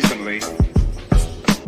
recently,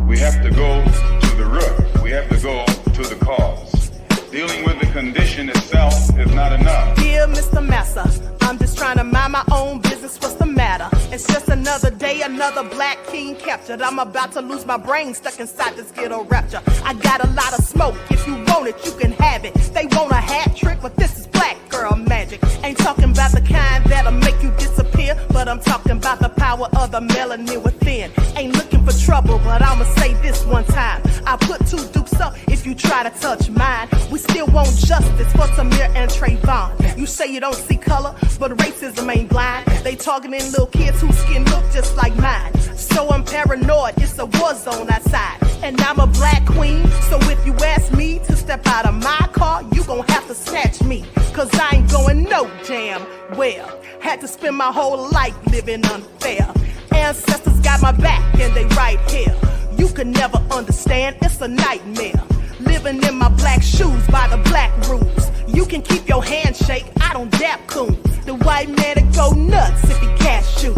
we have to go to the root. We have to go to the cause. Dealing with the condition itself is not enough. Dear Mr. Massa, I'm just trying to mind my own business. What's the matter? It's just another day, another black king captured. I'm about to lose my brain, stuck inside this ghetto rapture. I got a lot of smoke. If you want it, you can have it. They want a hat trick, but this is black girl magic. Ain't talking about the kind that'll make you disappear, but I'm talking about the power of the melanin within. Ain't looking for trouble, but I'ma say this one time. I put two dukes up if you try to touch mine. We still want justice for Samir and Trayvon. You say you don't see color, but racism ain't blind. They targeting little kids whose skin look just like mine. So I'm paranoid, it's a war zone outside. And I'm a black queen, so if you ask me to step out of my car, you gon' have to snatch me. Cause I ain't going no damn well. Had to spend my whole life living unfair. Ancestors got my back and they right here. You can never understand, it's a nightmare. Living in my black shoes by the black rules. You can keep your handshake, I don't dap coons. The white man that go nuts if he can't shoot.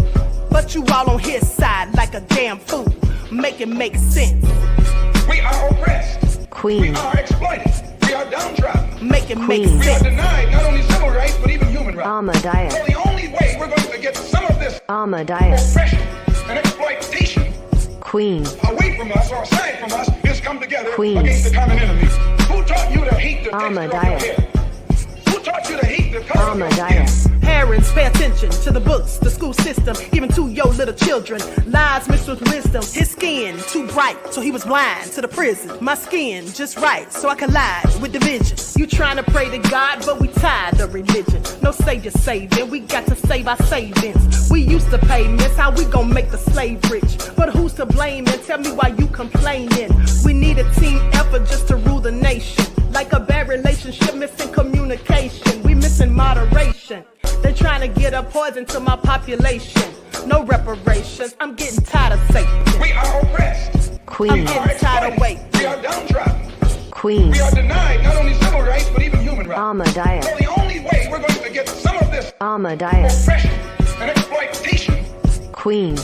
But you all on his side like a damn fool. Make it make sense. We are oppressed. Queen. We are exploited. We are downtrodden. Make it make We are sense. denied not only civil rights, but even human rights. Amadeus. So the only way we're going to get some of this Amadeus. oppression and exploitation Queen. away from us or aside from us is come together Queen. against the common enemy. Who taught you to hate the texture of your Amadeus. hair? Who taught you to hate the color of your skin? Amadeus. Parents, pay attention to the books, the school system, even to your little children. Lies mixed with wisdom. His skin too bright, so he was blind to the prison. My skin just right, so I collide with division. You trying to pray to God, but we tired of religion. No savior saving, we got to save our savings. We used to pay miss, how we gon' make the slave rich? But who's to blame, and tell me why you complaining? We need a team effort just to rule the nation. Like a bad relationship, missing communication. We missing moderation. They're trying to get a poison to my population. No reparations. I'm getting tired of Satan. We are oppressed. I'm Queen. getting tired of waiting. We are downtrodden. Queen. We are denied not only civil rights, but even human rights. Amadeus. So the only way we're going to get some of this Amadeus. oppression and exploitation. Queen.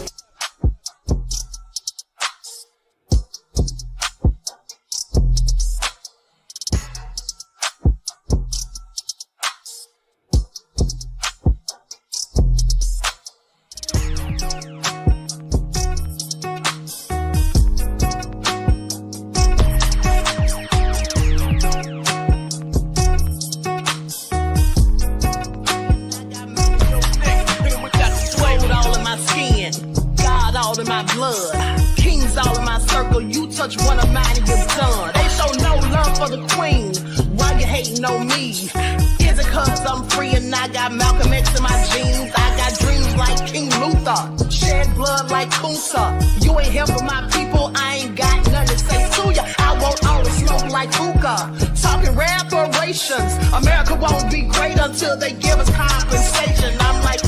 In my blood, kings all in my circle. You touch one of mine and you're done. They show no love for the queen. Why you hating on me? Is it cause I'm free and I got Malcolm X in my jeans? I got dreams like King Luther, shed blood like Kunsa. You ain't helping my people, I ain't got nothing to say to ya. I want all the smoke like hookah. Talking reparations. America won't be great until they give us compensation. I'm like,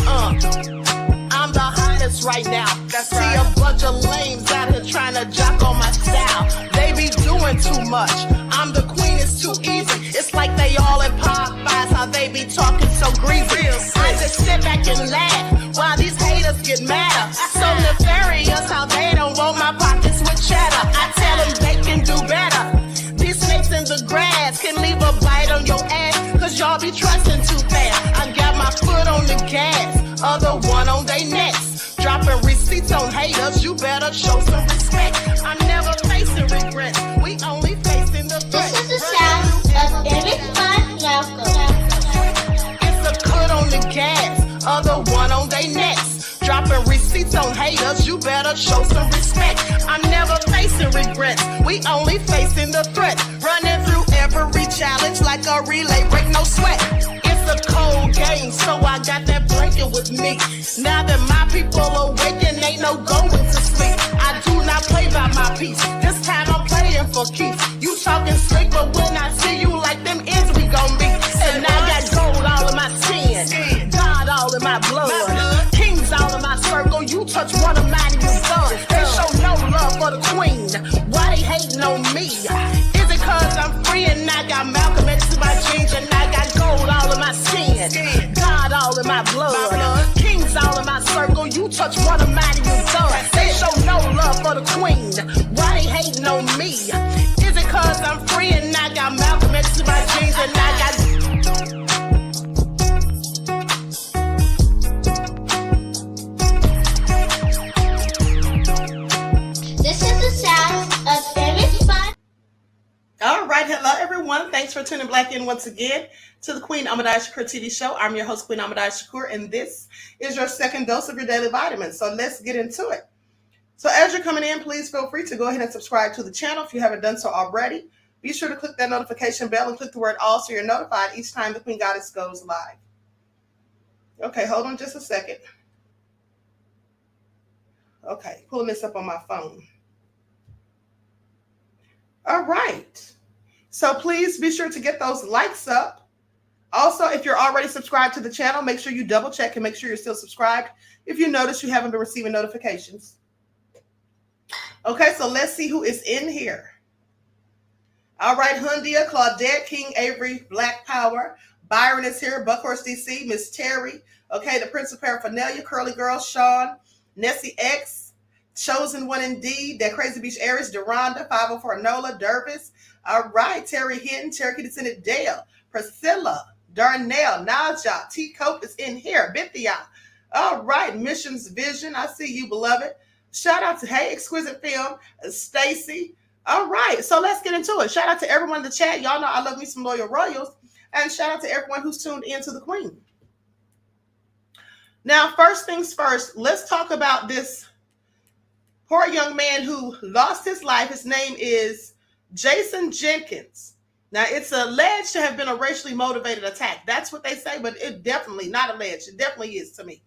I'm the hottest right now. See a bunch of lames out here trying to jock on my style. They be doing too much. I'm the queen, it's too easy. It's like they all in Popeyes, how they be talking so greasy. I just sit back and laugh while these haters get madder. So nefarious how they don't want my pockets with cheddar. I tell them they can do better. These snakes in the grass can leave a bite on your ass, cause y'all be trusting too fast. I got my foot on the gas, other one on they necks. Dropping receipts on haters, you better show some respect. I'm never facing regrets, we only facing the threat. This is the sound of Eric Malcolm. It's a cut on the gas, other one on they necks. Dropping receipts on haters, you better show some respect. I'm never facing regrets, we only facing the threat. Running through every challenge like a relay, break no sweat. It's a cold game, so I got that blanket with me. Now that my people awaken, ain't no going to sleep. I do not play by my piece, this time I'm playing for keeps. You talking slick, but when I see you like them ends, we gon' meet. And I got gold all in my skin, God all in my blood, kings all in my circle. You touch one of mine and you're done. They show no love for the queen, why they hating on me? Is it cause I'm free and I got Malcolm X in my jeans, and I got gold all in my skin, God all in my blood, kings all in my circle. You touch one of mine and you're done. They show no Why they hating on me? Is it cause I'm free and I got Malcolm X to my jeans and I got... This is the sound of Image by... All right, hello everyone. Thanks for tuning back in once again to the QueenAShakur TV show. I'm your host, QueenAShakur, and this is your second dose of your daily vitamin. So let's get into it. So as you're coming in, please feel free to go ahead and subscribe to the channel if you haven't done so already. Be sure to click that notification bell and click the word all so you're notified each time the Queen Goddess goes live. Okay, hold on just a second. Okay, pulling this up on my phone. All right. So please be sure to get those likes up. Also, if you're already subscribed to the channel, make sure you double check and make sure you're still subscribed if you notice you haven't been receiving notifications. Okay, so let's see who is in here. All right, Hundia, Claudette, King Avery, Black Power. Byron is here, Buckhorse DC, Miss Terry. Okay, the Prince of Paraphernalia, Curly Girl, Sean, Nessie X, Chosen One Indeed, That Crazy Beach Aries, Deronda, 504 Nola, Dervis. All right, Terry Hinton, Cherokee Descendant Dale, Priscilla, Darnell, Naja, C0p is in here, Bithia. All right, Missions Vision, I see you, beloved. Shout out to, hey, Exquisite Film, Stacy. All right, so let's get into it. Shout out to everyone in the chat. Y'all know I love me some Loyal Royals. And shout out to everyone who's tuned in to the Queen. Now, first things first, let's talk about this poor young man who lost his life. His name is Jason Jenkins. Now, it's alleged to have been a racially motivated attack. That's what they say, but it definitely, not alleged. It definitely is to me.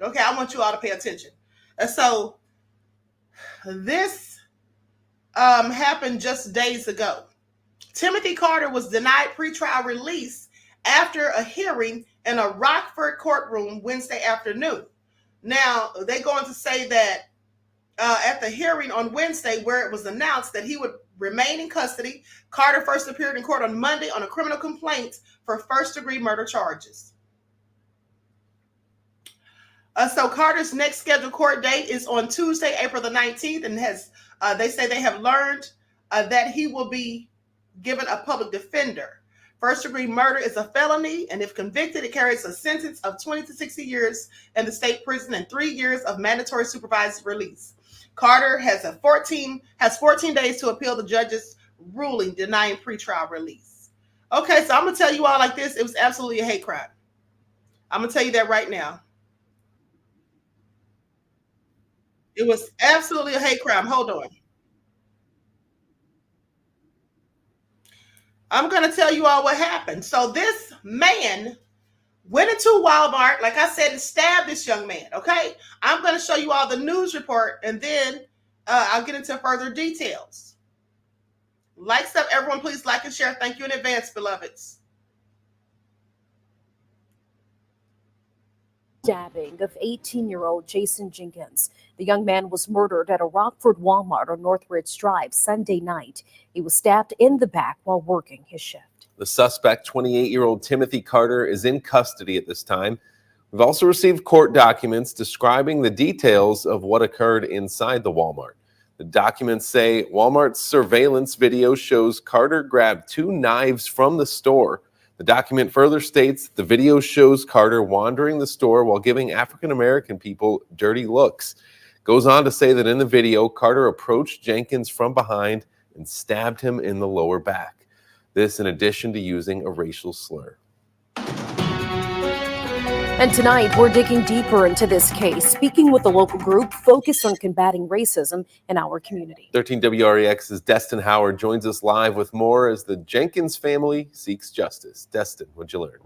Okay, I want you all to pay attention. So this happened just days ago. Timothy Carter was denied pretrial release after a hearing in a Rockford courtroom Wednesday afternoon. Now, they go on to say that at the hearing on Wednesday, where it was announced that he would remain in custody, Carter first appeared in court on Monday on a criminal complaint for first-degree murder charges. So Carter's next scheduled court date is on Tuesday, April the 19th, and they say they have learned that he will be given a public defender. First-degree murder is a felony, and if convicted, it carries a sentence of 20 to 60 years in the state prison and 3 years of mandatory supervised release. Carter has 14 days to appeal the judge's ruling denying pretrial release. Okay, so I'm going to tell you all like this. It was absolutely a hate crime. I'm going to tell you that right now. It was absolutely a hate crime. Hold on. I'm going to tell you all what happened. So this man went into Walmart, like I said, and stabbed this young man, okay? I'm going to show you all the news report, and then I'll get into further details. Likes up, everyone. Please like and share. Thank you in advance, beloveds. Stabbing of 18-year-old Jason Jenkins. The young man was murdered at a Rockford Walmart on Northridge Drive Sunday night. He was stabbed in the back while working his shift. The suspect, 28-year-old Timothy Carter, is in custody at this time. We've also received court documents describing the details of what occurred inside the Walmart. The documents say Walmart's surveillance video shows Carter grabbed 2 knives from the store. The document further states the video shows Carter wandering the store while giving African-American people dirty looks. Goes on to say that in the video, Carter approached Jenkins from behind and stabbed him in the lower back. This in addition to using a racial slur. And tonight, we're digging deeper into this case, speaking with a local group focused on combating racism in our community. 13 WREX's Destin Howard joins us live with more as the Jenkins family seeks justice. Destin, what'd you learn?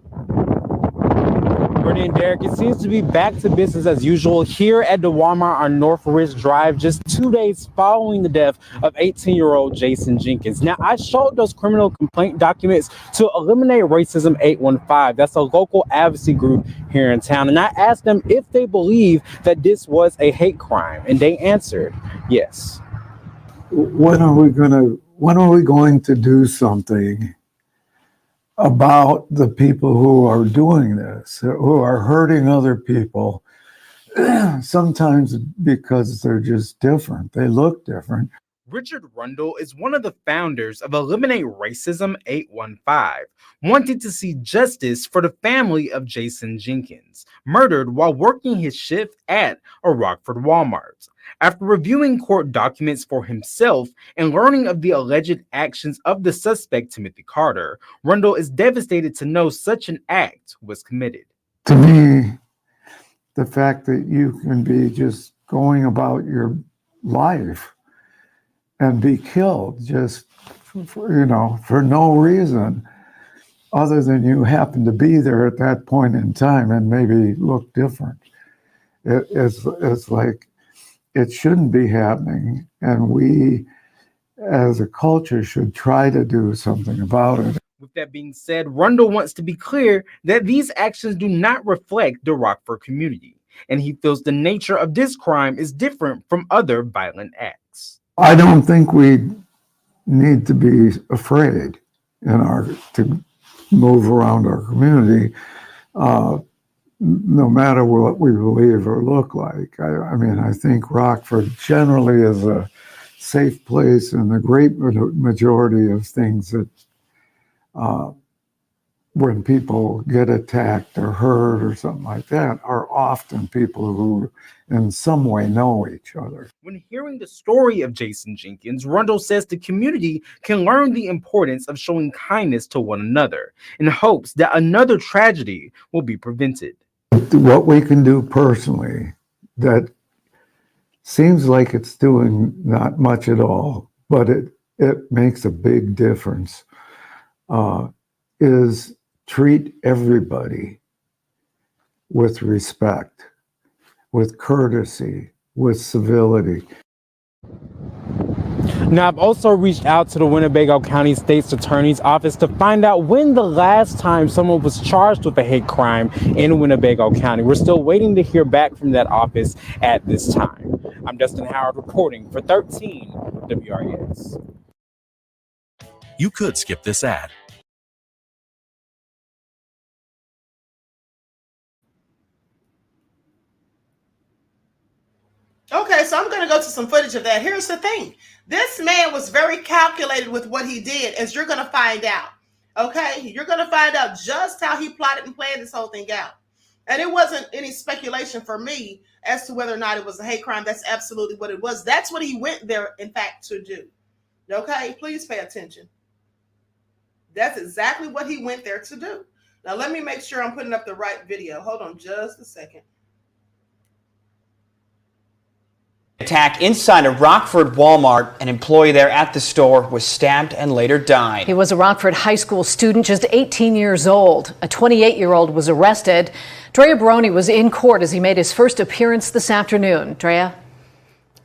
Brittany and Derek, it seems to be back to business as usual here at the Walmart on Northridge Drive, just 2 days following the death of 18-year-old Jason Jenkins. Now, I showed those criminal complaint documents to Eliminate Racism 815. That's a local advocacy group here in town. And I asked them if they believe that this was a hate crime, and they answered yes. When are we going to do something about the people who are doing this, who are hurting other people sometimes because they're just different. They look different. Richard Rundle is one of the founders of Eliminate Racism 815, wanting to see justice for the family of Jason Jenkins, murdered while working his shift at a Rockford Walmart. After reviewing court documents for himself and learning of the alleged actions of the suspect Timothy Carter, Rundle is devastated to know such an act was committed. To me, the fact that you can be just going about your life and be killed just, for no reason other than you happen to be there at that point in time and maybe look different. It's like it shouldn't be happening, and we as a culture should try to do something about it. With that being said, Rundle wants to be clear that these actions do not reflect the Rockford community, and he feels the nature of this crime is different from other violent acts. I don't think we need to be afraid to move around our community, no matter what we believe or look like. I think Rockford generally is a safe place, and the great majority of things that when people get attacked or hurt or something like that are often people who in some way know each other. When hearing the story of Jason Jenkins, Rundle says the community can learn the importance of showing kindness to one another in hopes that another tragedy will be prevented. What we can do personally that seems like it's doing not much at all, but it makes a big difference, is treat everybody with respect, with courtesy, with civility. Now, I've also reached out to the Winnebago County State's Attorney's Office to find out when the last time someone was charged with a hate crime in Winnebago County. We're still waiting to hear back from that office at this time. I'm Dustin Howard reporting for 13 WRES. You could skip this ad. Okay, so I'm going to go to some footage of that. Here's the thing. This man was very calculated with what he did, as you're going to find out. Okay, you're going to find out just how he plotted and planned this whole thing out. And it wasn't any speculation for me as to whether or not it was a hate crime. That's absolutely what it was. That's what he went there, in fact, to do. Okay, please pay attention. That's exactly what he went there to do. Now, let me make sure I'm putting up the right video. Hold on just a second. Attack inside a Rockford Walmart. An employee there at the store was stabbed and later died. He was a Rockford high school student, just 18 years old. A 28-year-old was arrested. Drea Baroni was in court as he made his first appearance this afternoon. Drea?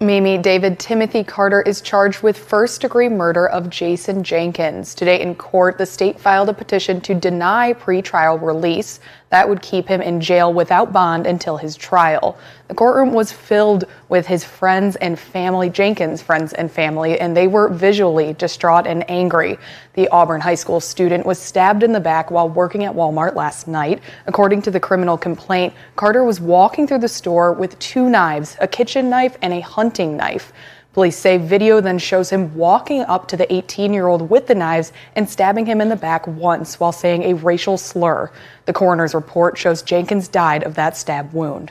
Mimi, David Timothy Carter is charged with first-degree murder of Jason Jenkins. Today in court, the state filed a petition to deny pretrial release. That would keep him in jail without bond until his trial. The courtroom was filled with his friends and family, Jenkins' friends and family, and they were visually distraught and angry. The Auburn High School student was stabbed in the back while working at Walmart last night. According to the criminal complaint, Carter was walking through the store with two knives, a kitchen knife and a hunting knife. Police say video then shows him walking up to the 18-year-old with the knives and stabbing him in the back once while saying a racial slur. The coroner's report shows Jenkins died of that stab wound.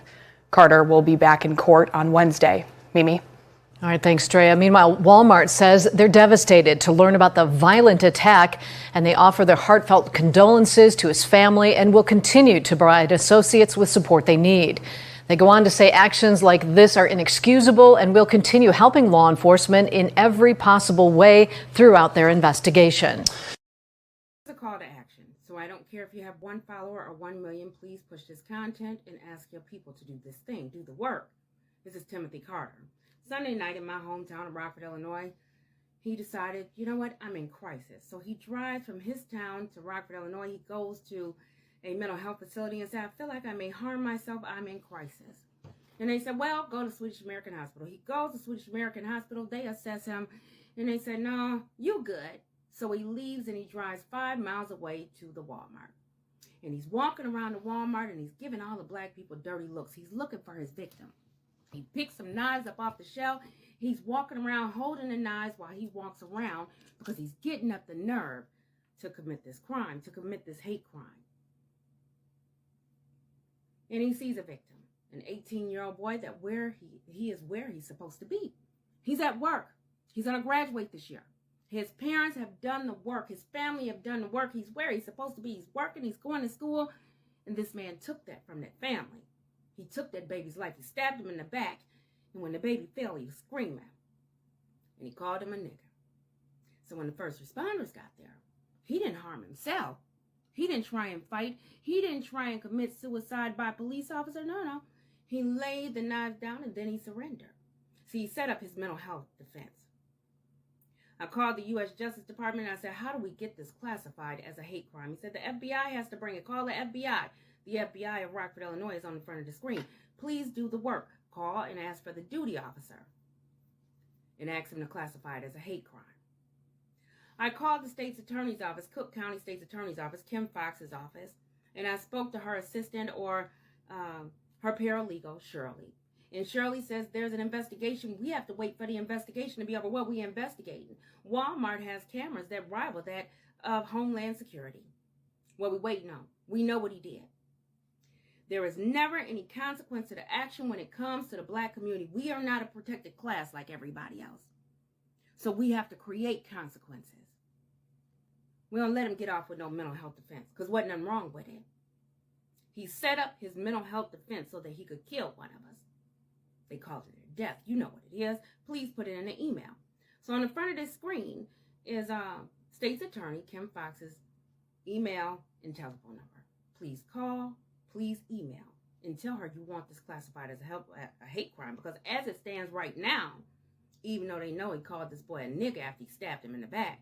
Carter will be back in court on Wednesday. Mimi? All right, thanks, Drea. Meanwhile, Walmart says they're devastated to learn about the violent attack, and they offer their heartfelt condolences to his family and will continue to provide associates with support they need. They go on to say actions like this are inexcusable and will continue helping law enforcement in every possible way throughout their investigation. It's a call to action. So I don't care if you have 1 follower or 1 million, please push this content and ask your people to do this thing, do the work. This is Timothy Carter. Sunday night in my hometown of Rockford, Illinois, he decided, you know what, I'm in crisis. So he drives from his town to Rockford, Illinois. He goes to a mental health facility and said, I feel like I may harm myself. I'm in crisis. And they said, well, go to Swedish American Hospital. He goes to Swedish American Hospital. They assess him and they said, no, you good. So he leaves and he drives 5 miles away to the Walmart. And he's walking around the Walmart and he's giving all the black people dirty looks. He's looking for his victim. He picks some knives up off the shelf. He's walking around holding the knives while he walks around because he's getting up the nerve to commit this crime, to commit this hate crime. And he sees a victim, an 18-year-old boy that where he's supposed to be. He's at work. He's going to graduate this year. His parents have done the work. His family have done the work. He's where he's supposed to be. He's working. He's going to school. And this man took that from that family. He took that baby's life. He stabbed him in the back. And when the baby fell, he was screaming. And he called him a nigger. So when the first responders got there, he didn't harm himself. He didn't try and fight. He didn't try and commit suicide by a police officer. No. He laid the knives down and then he surrendered. See, he set up his mental health defense. I called the U.S. Justice Department and I said, how do we get this classified as a hate crime? He said, the FBI has to bring it. Call the FBI. The FBI of Rockford, Illinois is on the front of the screen. Please do the work. Call and ask for the duty officer and ask him to classify it as a hate crime. I called the state's attorney's office, Cook County State's Attorney's Office, Kim Fox's office, and I spoke to her assistant or her paralegal, Shirley. And Shirley says there's an investigation. We have to wait for the investigation to be over. What we investigating? Walmart has cameras that rival that of Homeland Security. What we waiting on? We know what he did. There is never any consequence to the action when it comes to the black community. We are not a protected class like everybody else. So we have to create consequences. We don't let him get off with no mental health defense because wasn't nothing wrong with it. He set up his mental health defense so that he could kill one of us. They called it a death. You know what it is. Please put it in the email. So on the front of this screen is State's Attorney Kim Fox's email and telephone number. Please call, please email, and tell her you want this classified as a hate crime. Because as it stands right now, even though they know he called this boy a nigger after he stabbed him in the back,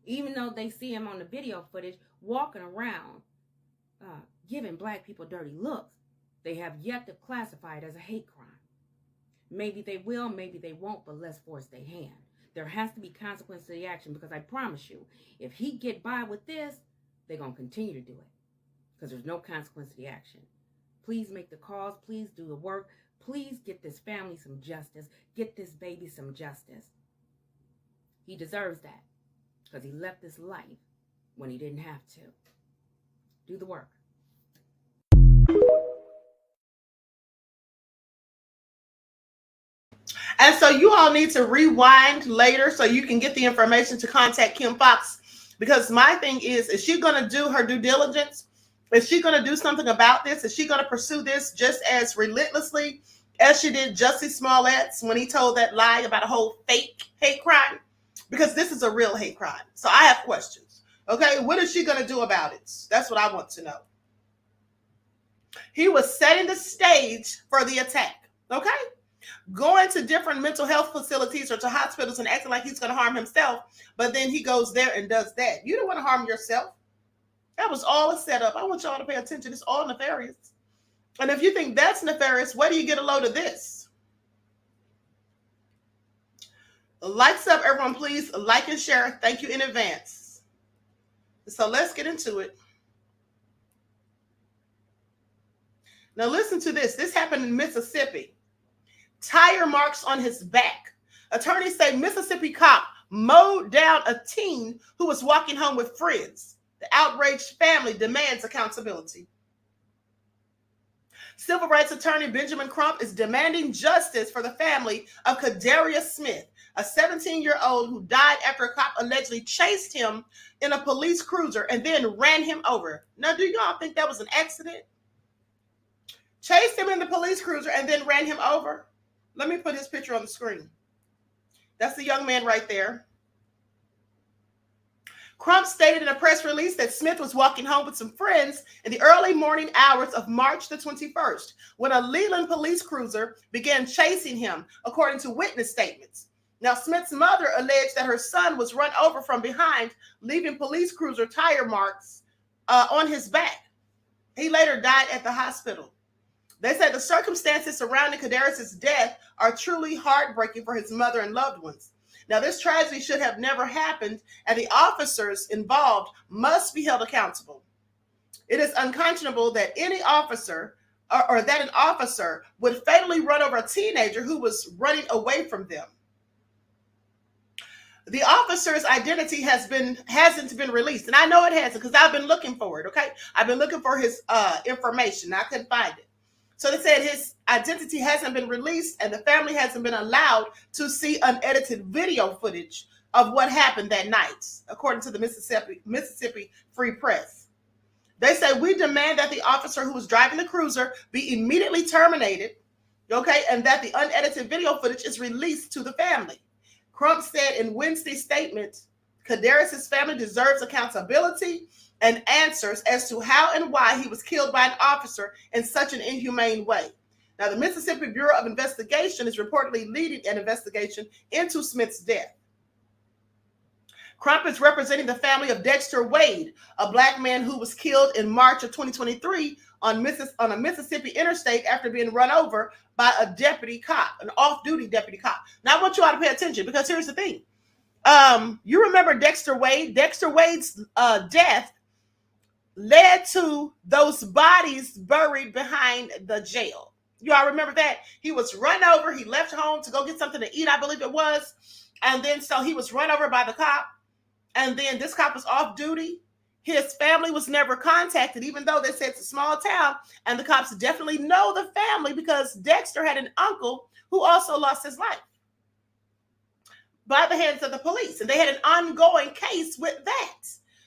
even though they see him on the video footage walking around giving black people dirty looks, they have yet to classify it as a hate crime. Maybe they will, maybe they won't, but let's force their hand. There has to be consequence to the action because I promise you, if he get by with this, they're going to continue to do it because there's no consequence to the action. Please make the calls. Please do the work. Please get this family some justice. Get this baby some justice. He deserves that because he left this life when he didn't have to. Do the work. And so you all need to rewind later so you can get the information to contact Kim Fox. Because my thing is she going to do her due diligence? Is she going to do something about this? Is she going to pursue this just as relentlessly as she did Jussie Smollett's when he told that lie about a whole fake hate crime? Because this is a real hate crime. So I have questions. Okay, what is she going to do about it? That's what I want to know. He was setting the stage for the attack. Okay? Going to different mental health facilities or to hospitals and acting like he's going to harm himself, but then he goes there and does that. You don't want to harm yourself. That was all a setup. I want y'all to pay attention. It's all nefarious. And if you think that's nefarious, where do you get a load of this? Likes up, everyone, please. Like and share. Thank you in advance. So let's get into it. Now listen to this. This happened in Mississippi. Tire marks on his back. Attorneys say Mississippi cop mowed down a teen who was walking home with friends. The outraged family demands accountability. Civil rights attorney Benjamin Crump is demanding justice for the family of Kadarius Smith, a 17-year-old who died after a cop allegedly chased him in a police cruiser and then ran him over. Now, do y'all think that was an accident? Chased him in the police cruiser and then ran him over? Let me put his picture on the screen. That's the young man right there. Crump stated in a press release that Smith was walking home with some friends in the early morning hours of March the 21st when a Leland police cruiser began chasing him, according to witness statements. Now, Smith's mother alleged that her son was run over from behind, leaving police cruiser tire marks on his back. He later died at the hospital. They said the circumstances surrounding Kadarius' death are truly heartbreaking for his mother and loved ones. Now, this tragedy should have never happened, and the officers involved must be held accountable. It is unconscionable that any officer or that an officer would fatally run over a teenager who was running away from them. The officer's identity hasn't been released, and I know it hasn't because I've been looking for it. Okay, I've been looking for his information. I couldn't find it. So they said his identity hasn't been released, and the family hasn't been allowed to see unedited video footage of what happened that night, according to the Mississippi Free Press. They say we demand that the officer who was driving the cruiser be immediately terminated, okay, and that the unedited video footage is released to the family. Crump said in Wednesday's statement, Kadaris' family deserves accountability and answers as to how and why he was killed by an officer in such an inhumane way. Now, the Mississippi Bureau of Investigation is reportedly leading an investigation into Smith's death. Crump is representing the family of Dexter Wade, a black man who was killed in March of 2023 on a Mississippi interstate after being run over by a deputy cop, an off-duty deputy cop. Now, I want you all to pay attention because here's the thing. You remember Dexter Wade? Dexter Wade's death led to those bodies buried behind the jail. You all remember that? He was run over. He left home to go get something to eat, I believe it was. And then so he was run over by the cop. And then this cop was off duty. His family was never contacted, even though they said it's a small town. And the cops definitely know the family because Dexter had an uncle who also lost his life by the hands of the police. And they had an ongoing case with that.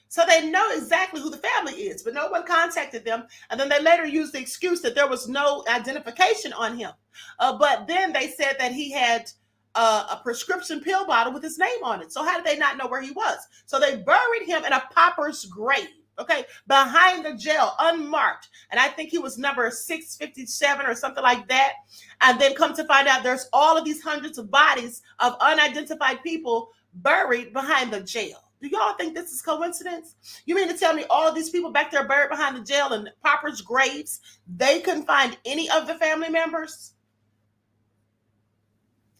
So they know exactly who the family is, but no one contacted them. And then they later used the excuse that there was no identification on him. But then they said that he had a prescription pill bottle with his name on it. So how did they not know where he was? So they buried him in a pauper's grave, okay, behind the jail, unmarked. And I think he was number 657 or something like that. And then come to find out there's all of these hundreds of bodies of unidentified people buried behind the jail. Do y'all think this is coincidence? You mean to tell me all of these people back there buried behind the jail in paupers' graves, they couldn't find any of the family members?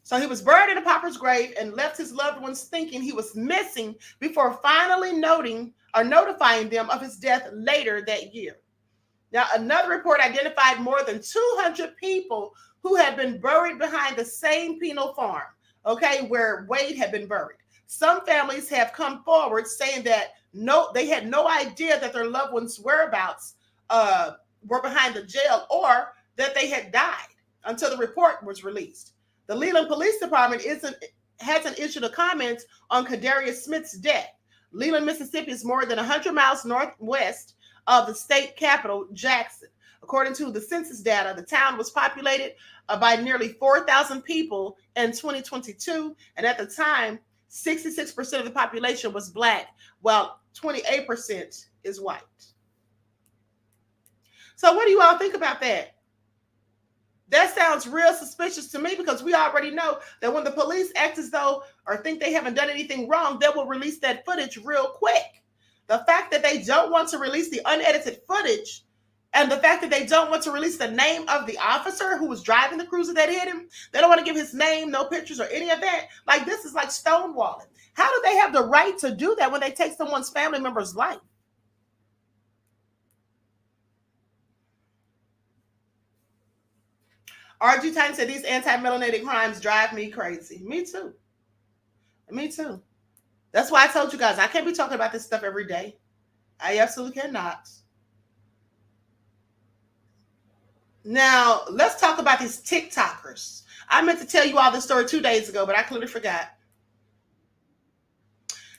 So he was buried in a pauper's grave and left his loved ones thinking he was missing before finally notifying them of his death later that year. Now, another report identified more than 200 people who had been buried behind the same penal farm, okay, where Wade had been buried. Some families have come forward saying that they had no idea that their loved ones' whereabouts were behind the jail or that they had died until the report was released. The Leland Police Department hasn't issued a comment on Kadarius Smith's death. Leland, Mississippi is more than 100 miles northwest of the state capital, Jackson. According to the census data, the town was populated by nearly 4,000 people in 2022, and at the time, 66% of the population was Black, while 28% is white. So what do you all think about that? That sounds real suspicious to me because we already know that when the police act as though or think they haven't done anything wrong, they will release that footage real quick. The fact that they don't want to release the unedited footage and the fact that they don't want to release the name of the officer who was driving the cruiser that hit him, they don't want to give his name, no pictures or any of that. Like, this is like stonewalling. How do they have the right to do that when they take someone's family member's life? RG Titan said these anti-melanated crimes drive me crazy. Me too. Me too. That's why I told you guys I can't be talking about this stuff every day. I absolutely cannot. Now, let's talk about these TikTokers. I meant to tell you all this story 2 days ago, but I clearly forgot.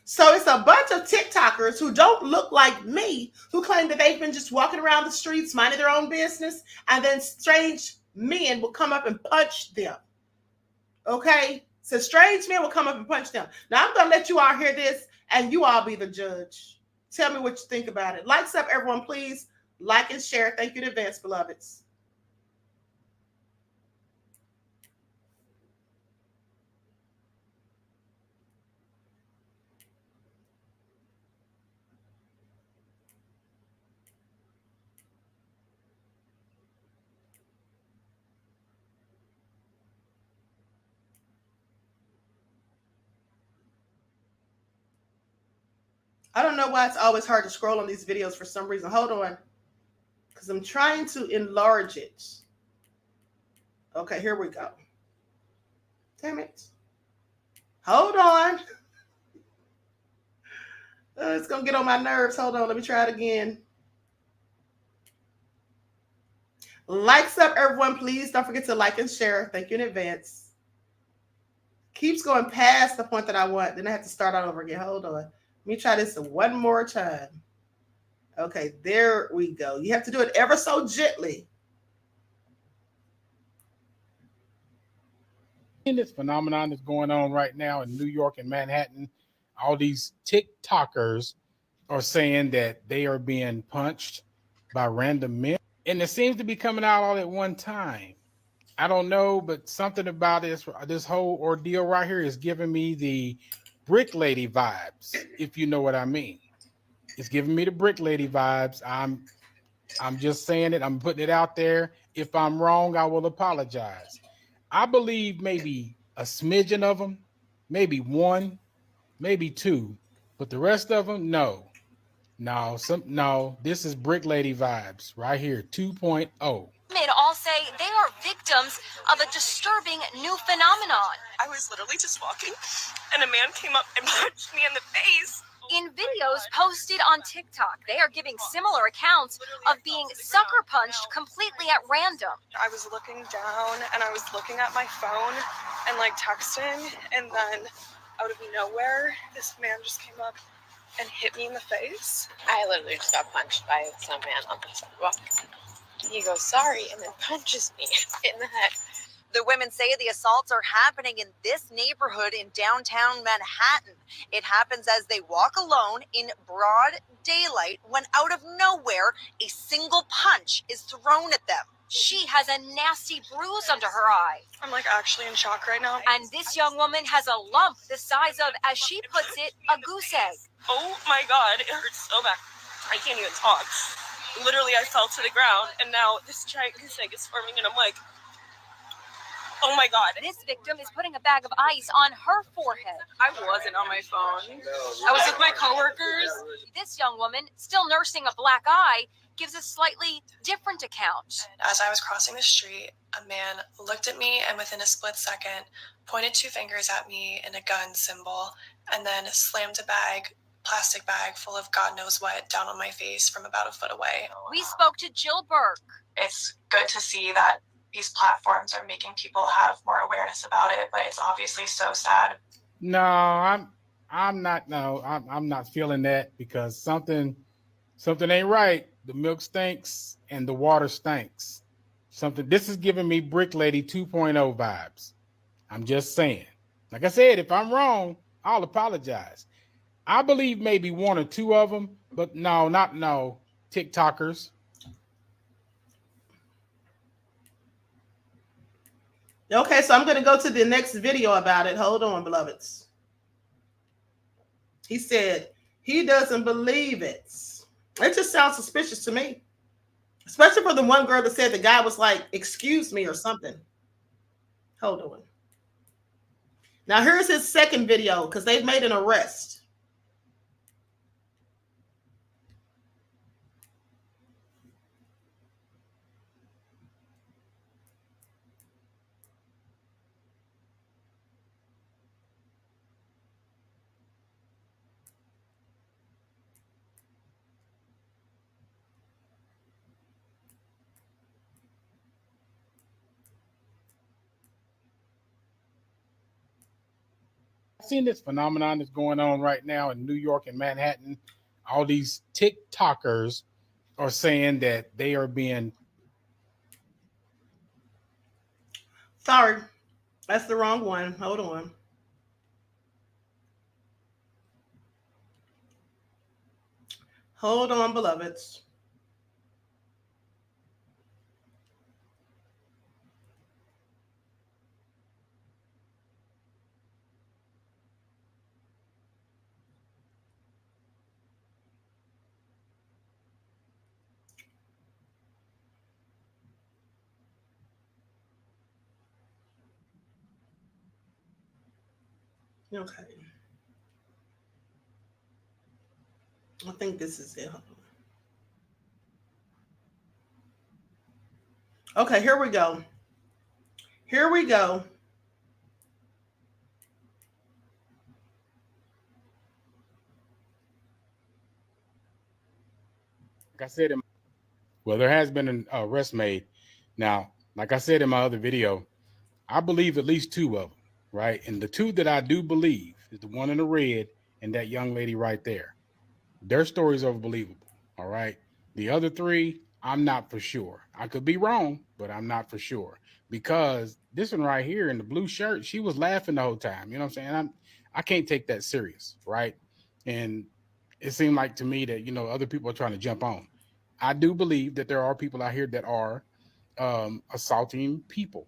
So it's a bunch of TikTokers who don't look like me, who claim that they've been just walking around the streets, minding their own business, and then strange men will come up and punch them. Okay? So strange men will come up and punch them. Now, I'm going to let you all hear this, and you all be the judge. Tell me what you think about it. Likes up, everyone, please. Like and share. Thank you in advance, beloveds. I don't know why it's always hard to scroll on these videos for some reason. Hold on. Because I'm trying to enlarge it. Okay, here we go. Damn it. Hold on. It's going to get on my nerves. Hold on. Let me try it again. Likes up, everyone. Please don't forget to like and share. Thank you in advance. Keeps going past the point that I want. Then I have to start all over again. Hold on. Let me try this one more time. Okay, there we go. You have to do it ever so gently. This phenomenon is going on right now in New York and Manhattan. All these TikTokers are saying that they are being punched by random men, and it seems to be coming out all at one time. I don't know, but something about this whole ordeal right here is giving me the Brick Lady vibes, if you know what I mean. It's giving me the Brick Lady vibes. I'm just saying it. I'm putting it out there. If I'm wrong, I will apologize. I believe maybe a smidgen of them, maybe one, maybe two, but the rest of them, no. No, this is Brick Lady vibes right here, 2.0. Women all say they are victims of a disturbing new phenomenon. I was literally just walking, and a man came up and punched me in the face. In videos posted on TikTok, they are giving similar accounts of being sucker punched completely at random. I was looking down, and I was looking at my phone and like texting, and then out of nowhere, this man just came up and hit me in the face. I literally just got punched by some man on the sidewalk. He goes, sorry, and then punches me in the head. The women say the assaults are happening in this neighborhood in downtown Manhattan. It happens as they walk alone in broad daylight when out of nowhere, a single punch is thrown at them. She has a nasty bruise under her eye. I'm like actually in shock right now. And this young woman has a lump the size of, as she puts it, a goose egg. Oh my God, it hurts so bad. I can't even talk. Literally, I fell to the ground, and now this giant goose egg is forming, and I'm like, oh my God. This victim is putting a bag of ice on her forehead. I wasn't on my phone. I was with my coworkers. This young woman, still nursing a black eye, gives a slightly different account. As I was crossing the street, a man looked at me and within a split second pointed two fingers at me in a gun symbol and then slammed a plastic bag full of God knows what down on my face from about a foot away. We spoke to Jill Burke. It's good to see that these platforms are making people have more awareness about it, but it's obviously so sad. No, I'm not feeling that because something ain't right. The milk stinks and the water stinks. This is giving me Brick Lady 2.0 vibes. I'm just saying. Like I said, if I'm wrong, I'll apologize. I believe maybe one or two of them, but no, TikTokers. Okay, so I'm going to go to the next video about it. Hold on, beloveds. He said he doesn't believe it. It just sounds suspicious to me. Especially for the one girl that said the guy was like, excuse me or something. Hold on. Now here's his second video because they've made an arrest. I've seen this phenomenon that's going on right now in New York and Manhattan. All these TikTokers are saying that they are being... Sorry, that's the wrong one. Hold on. Hold on, beloveds. Okay. I think this is it. Okay, here we go. Here we go. Like I said, well, there has been an arrest made. Now, like I said in my other video, I believe at least two of them, right? And the two that I do believe is the one in the red and that young lady right there. Their stories are believable, all right? The other three, I'm not for sure. I could be wrong, but I'm not for sure. Because this one right here in the blue shirt, she was laughing the whole time. You know what I'm saying? I can't take that serious, right? And it seemed like to me that, other people are trying to jump on. I do believe that there are people out here that are assaulting people.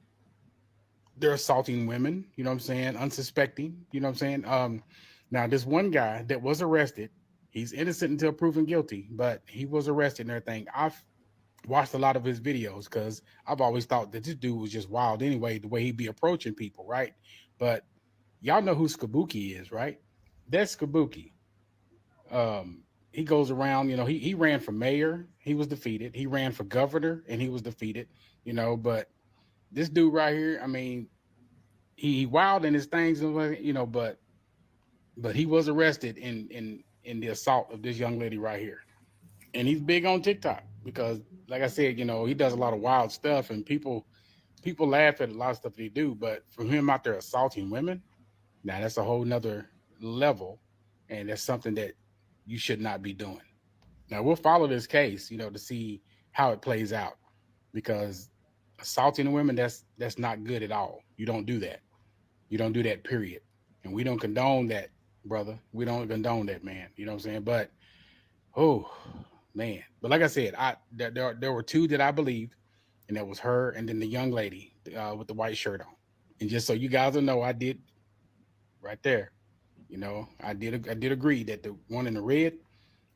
They're assaulting women, you know what I'm saying, unsuspecting, you know what I'm saying? Now, this one guy that was arrested, he's innocent until proven guilty, but he was arrested and everything. I've watched a lot of his videos because I've always thought that this dude was just wild anyway, the way he'd be approaching people, right? But y'all know who C0p is, right? That's C0p. He goes around, he ran for mayor, he was defeated. He ran for governor and he was defeated, but this dude right here, I mean, he wild in his things, but he was arrested in the assault of this young lady right here. And he's big on TikTok because, like I said, he does a lot of wild stuff and people laugh at a lot of stuff that he do. But from him out there assaulting women, now that's a whole nother level. And that's something that you should not be doing. Now we'll follow this case, to see how it plays out, because assaulting women, that's not good at all. You don't do that. You don't do that, period. And we don't condone that, brother. We don't condone that, man. You know what I'm saying? But, oh, man. But like I said, there were two that I believed, and that was her and then the young lady with the white shirt on. And just so you guys will know, I did right there. I did agree that the one in the red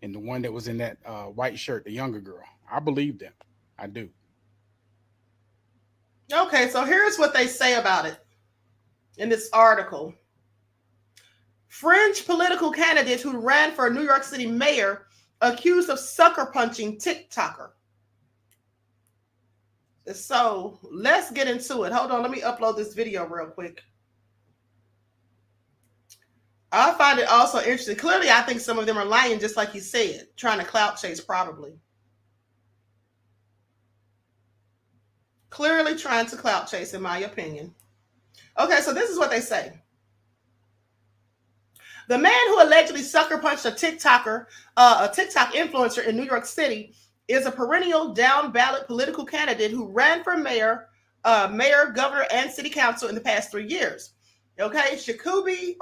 and the one that was in that white shirt, the younger girl, I believe them. I do. Okay, so here's what they say about it in this article. Fringe political candidate who ran for New York City mayor accused of sucker punching TikToker. So let's get into it. Hold on, let me upload this video real quick. I find it also interesting. Clearly, I think some of them are lying, just like you said, trying to clout chase probably. Clearly trying to clout chase, in my opinion. Okay, so this is what they say. The man who allegedly sucker punched a TikToker, a TikTok influencer in New York City, is a perennial down ballot political candidate who ran for mayor, governor, and city council in the past 3 years. Okay, Shabuki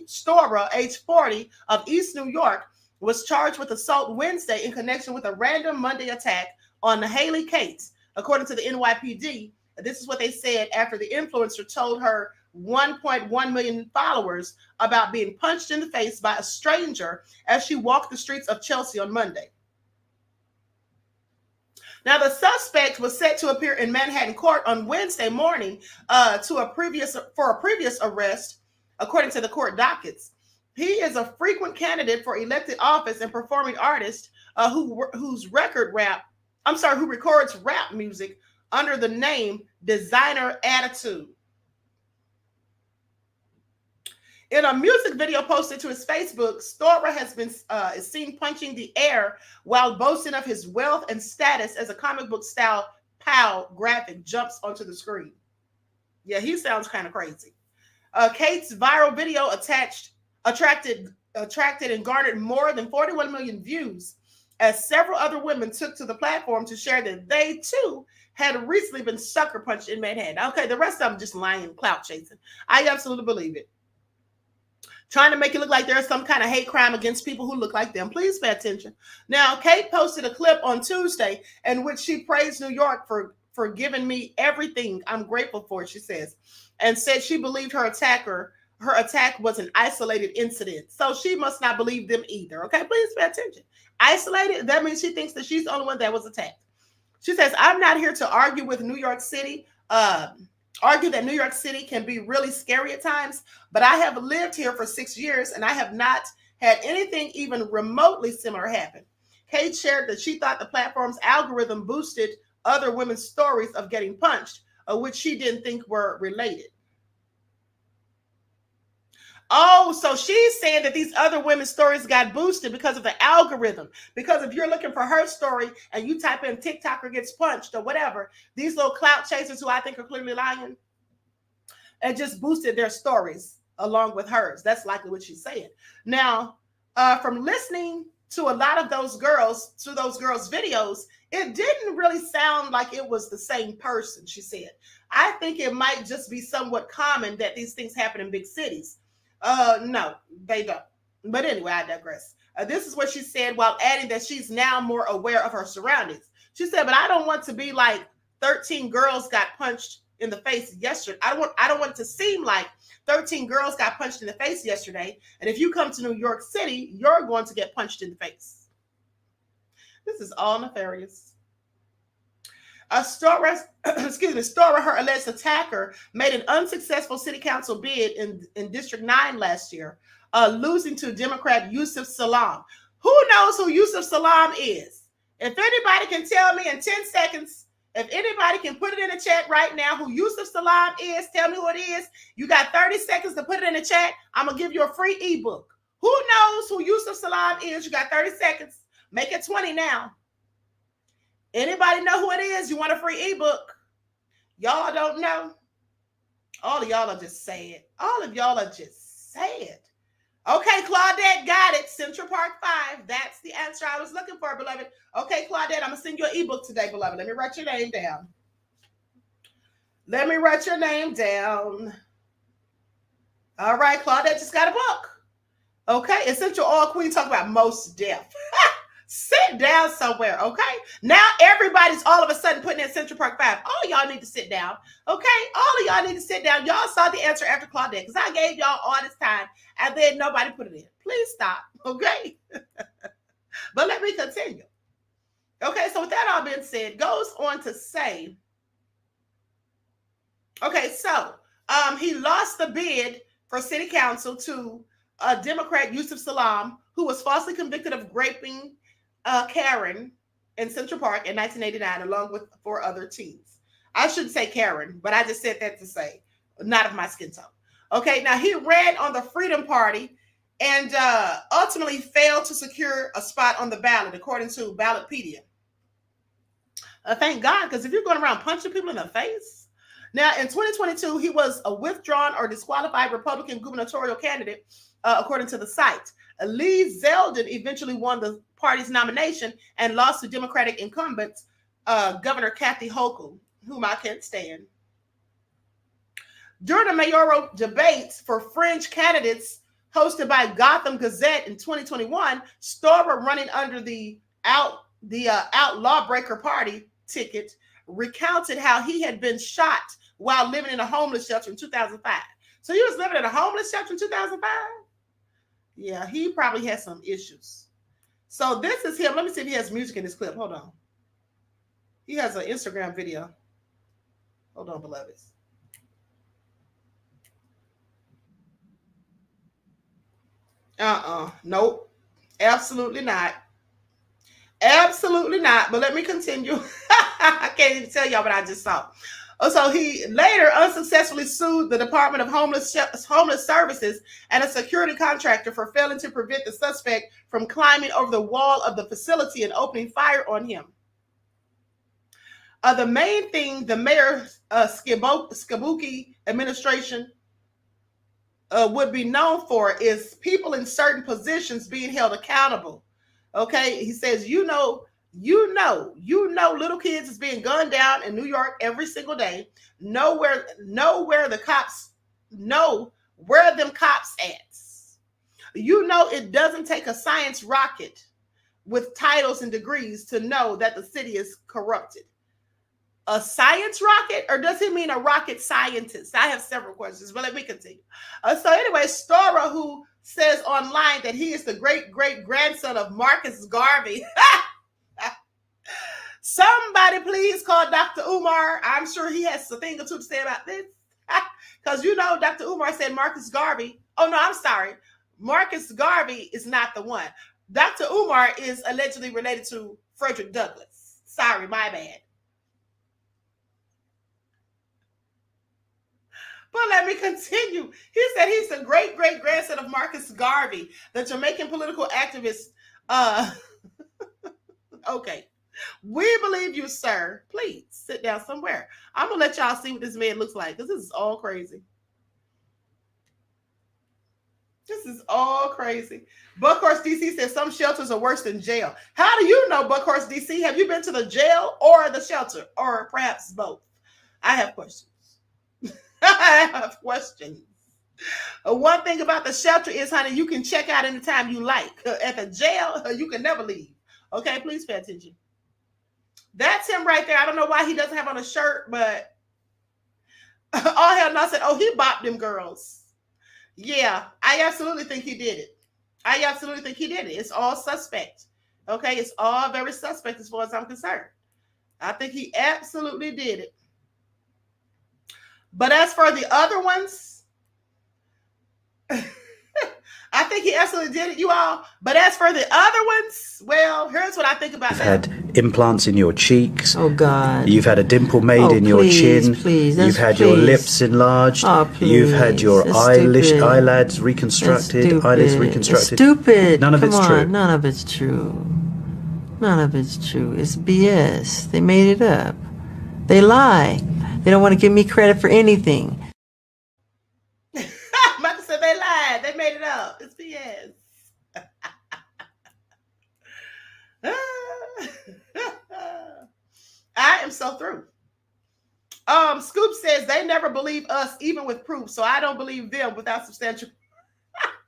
Stora, age 40, of East New York, was charged with assault Wednesday in connection with a random Monday attack on Haley Cates, according to the NYPD. This is what they said after the influencer told her 1.1 million followers about being punched in the face by a stranger as she walked the streets of Chelsea on Monday. Now, the suspect was set to appear in Manhattan court on Wednesday morning for a previous arrest, according to the court dockets. He is a frequent candidate for elected office and performing artist who records rap music under the name Designer Attitude. In a music video posted to his Facebook, Stora has been seen punching the air while boasting of his wealth and status as a comic book style POW graphic jumps onto the screen. Yeah, he sounds kind of crazy. Kate's viral video attracted and garnered more than 41 million views, as several other women took to the platform to share that they too had recently been sucker punched in Manhattan. Okay, the rest of them just lying, clout chasing. I absolutely believe it. Trying to make it look like there's some kind of hate crime against people who look like them. Please pay attention. Now, Kate posted a clip on Tuesday in which she praised New York for giving me everything I'm grateful for, she says, and said she believed her attack was an isolated incident. So she must not believe them either. Okay, please pay attention. Isolated, that means she thinks that she's the only one that was attacked. She says, I'm not here to argue with New York City, argue that New York City can be really scary at times, but I have lived here for 6 years and I have not had anything even remotely similar happen. Kate shared that she thought the platform's algorithm boosted other women's stories of getting punched, which she didn't think were related. Oh, so she's saying that these other women's stories got boosted because of the algorithm. Because if you're looking for her story and you type in TikToker gets punched or whatever, these little clout chasers who I think are clearly lying, it just boosted their stories along with hers. That's likely what she's saying. Now, from listening to a lot of those girls, videos, it didn't really sound like it was the same person, she said. I think it might just be somewhat common that these things happen in big cities. No, they don't. But anyway, I digress. This is what she said while adding that she's now more aware of her surroundings. She said, but I don't want to be like 13 girls got punched in the face yesterday. I don't want it to seem like 13 girls got punched in the face yesterday. And if you come to New York City, you're going to get punched in the face. This is all nefarious. Storer, her alleged attacker, made an unsuccessful city council bid in District 9 last year, losing to Democrat Yusuf Salaam. Who knows who Yusuf Salaam is? If anybody can tell me in 10 seconds, if anybody can put it in the chat right now who Yusuf Salaam is, tell me who it is. You got 30 seconds to put it in the chat. I'm going to give you a free ebook. Who knows who Yusuf Salaam is? You got 30 seconds. Make it 20 now. Anybody know who it is? You want a free ebook? Y'all don't know? All of y'all are just sad. All of y'all are just sad. Okay, Claudette got it. Central Park 5. That's the answer I was looking for, beloved. Okay, Claudette, I'm going to send you an ebook today, beloved. Let me write your name down. Let me write your name down. All right, Claudette just got a book. Okay, Essential Oil Queen talk about most deaf. Sit down somewhere, okay? Now everybody's all of a sudden putting in Central Park 5. All y'all need to sit down, okay? All of y'all need to sit down. Y'all saw the answer after Claudette because I gave y'all all this time and then nobody put it in. Please stop, okay? But let me continue. Okay, so with that all being said, goes on to say, okay, so he lost the bid for city council to Democrat Yusuf Salaam, who was falsely convicted of raping Karen in Central Park in 1989, along with 4 other teens. I shouldn't say Karen, but I just said that to say, not of my skin tone. Okay, now he ran on the Freedom Party and ultimately failed to secure a spot on the ballot, according to Ballotpedia. Thank God, because if you're going around punching people in the face. Now, in 2022, he was a withdrawn or disqualified Republican gubernatorial candidate, according to the site. Lee Zeldin eventually won the party's nomination and lost to Democratic incumbent Governor Kathy Hochul, whom I can't stand. During the mayoral debates for fringe candidates hosted by Gotham Gazette in 2021, Storer, running under the Lawbreaker Party ticket, recounted how he had been shot while living in a homeless shelter in 2005. So he was living in a homeless shelter in 2005? Yeah, he probably has some issues. So this is him. Let me see if he has music in this clip. Hold on. He has an Instagram video. Hold on, beloveds. Nope. Absolutely not. Absolutely not. But let me continue. I can't even tell y'all what I just saw. So he later unsuccessfully sued the Department of Homeless Services and a security contractor for failing to prevent the suspect from climbing over the wall of the facility and opening fire on him. The main thing the mayor Skibuki administration would be known for is people in certain positions being held accountable. Okay, he says, you know, little kids is being gunned down in New York every single day. Know where them cops at. You know, it doesn't take a science rocket with titles and degrees to know that the city is corrupted. A science rocket, or does he mean a rocket scientist? I have several questions, but let me continue. So anyway, Storer, who says online that he is the great-great-grandson of Marcus Garvey. Somebody please call Dr. Umar. I'm sure he has a thing or two to say about this. Because you know Dr. Umar said Marcus Garvey. Oh, no, I'm sorry. Marcus Garvey is not the one. Dr. Umar is allegedly related to Frederick Douglass. Sorry, my bad. But let me continue. He said he's the great-great-grandson of Marcus Garvey, the Jamaican political activist. Okay. We believe you, sir. Please sit down somewhere. I'm going to let y'all see what this man looks like, because this is all crazy. This is all crazy. Buckhorse DC says some shelters are worse than jail. How do you know, Buckhorse DC? Have you been to the jail or the shelter, or perhaps both? I have questions. I have questions. One thing about the shelter is, honey, you can check out anytime you like. At the jail, you can never leave. Okay, please pay attention. That's him right there. I don't know why he doesn't have on a shirt, but all hell no said, oh, he bopped them girls. Yeah, I absolutely think he did it. I absolutely think he did it. It's all suspect. Okay, it's all very suspect as far as I'm concerned. I think he absolutely did it. But as for the other ones, I think he absolutely did it, you all. But as for the other ones, well, here's what I think about that. You've had implants in your cheeks. Oh, God. You've had a dimple made in your chin. Please, you've had your lips enlarged. Oh, please. You've had your eyelids That's reconstructed. Eyelids reconstructed. It's stupid. None of Come it's on, true. None of it's true. None of it's true. It's BS. They made it up. They lie. They don't want to give me credit for anything. Michael said they lied. They made it up. It's BS. I am so through. Scoop says they never believe us, even with proof. So I don't believe them without substantial.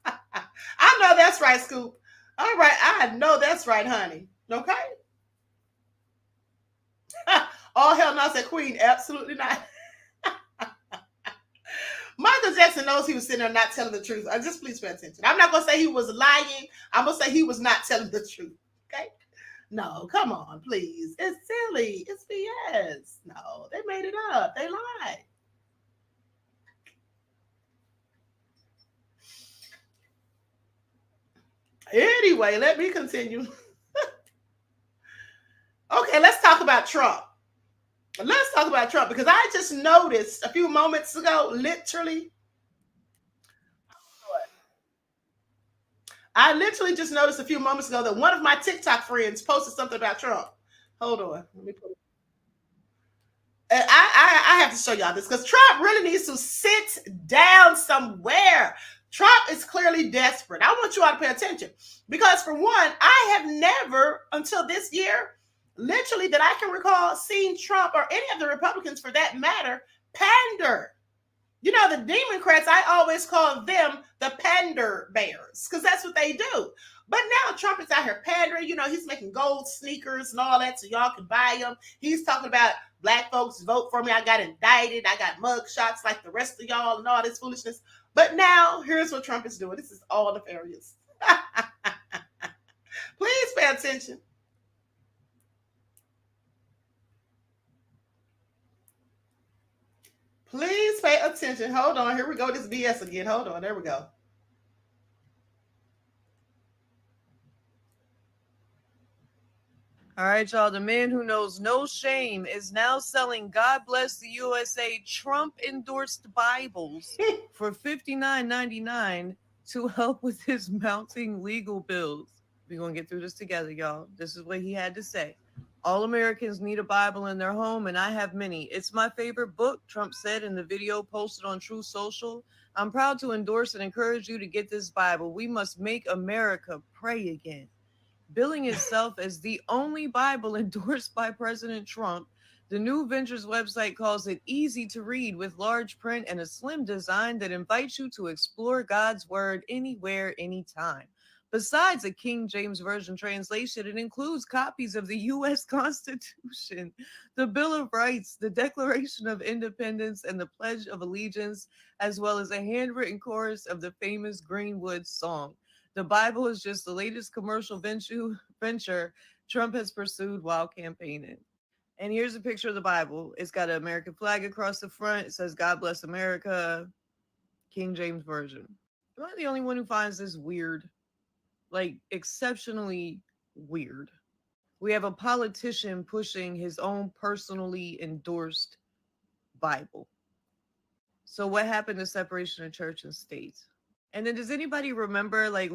I know that's right, Scoop. All right, I know that's right, honey. Okay. All hell no, said Queen. Absolutely not. Michael Jackson knows he was sitting there not telling the truth. Just please pay attention. I'm not going to say he was lying. I'm going to say he was not telling the truth. Okay? No, come on, please. It's silly. It's BS. No, they made it up. They lied. Anyway, let me continue. Okay, let's talk about Trump. Let's talk about Trump, because I just noticed a few moments ago, literally, I literally just noticed a few moments ago that one of my TikTok friends posted something about Trump. Hold on. Let me put it. And I have to show y'all this, because Trump really needs to sit down somewhere. Trump is clearly desperate. I want you all to pay attention, because for one, I have never until this year, literally that I can recall, seen Trump or any of the Republicans for that matter pander. You know, the Democrats, I always call them the pander bears, because that's what they do. But now Trump is out here pandering. You know, he's making gold sneakers and all that so y'all can buy them. He's talking about black folks vote for me. I got indicted. I got mug shots like the rest of y'all and all this foolishness. But now here's what Trump is doing. This is all nefarious. Please pay attention. Please pay attention. Hold on. Here we go. This BS again. Hold on. There we go. All right, y'all. The man who knows no shame is now selling God Bless the USA Trump-endorsed Bibles for $59.99 to help with his mounting legal bills. We're going to get through this together, y'all. This is what he had to say. All Americans need a Bible in their home, and I have many. It's my favorite book, Trump said in the video posted on True Social. I'm proud to endorse and encourage you to get this Bible. We must make America pray again. Billing itself as the only Bible endorsed by President Trump, the New Ventures website calls it easy to read with large print and a slim design that invites you to explore God's word anywhere, anytime. Besides a King James Version translation, it includes copies of the U.S. Constitution, the Bill of Rights, the Declaration of Independence, and the Pledge of Allegiance, as well as a handwritten chorus of the famous Greenwood song. The Bible is just the latest commercial venture Trump has pursued while campaigning. And here's a picture of the Bible. It's got an American flag across the front. It says, God bless America, King James Version. Am I the only one who finds this weird? Like, exceptionally weird. We have a politician pushing his own personally endorsed Bible. So what happened to separation of church and state? And then does anybody remember, like,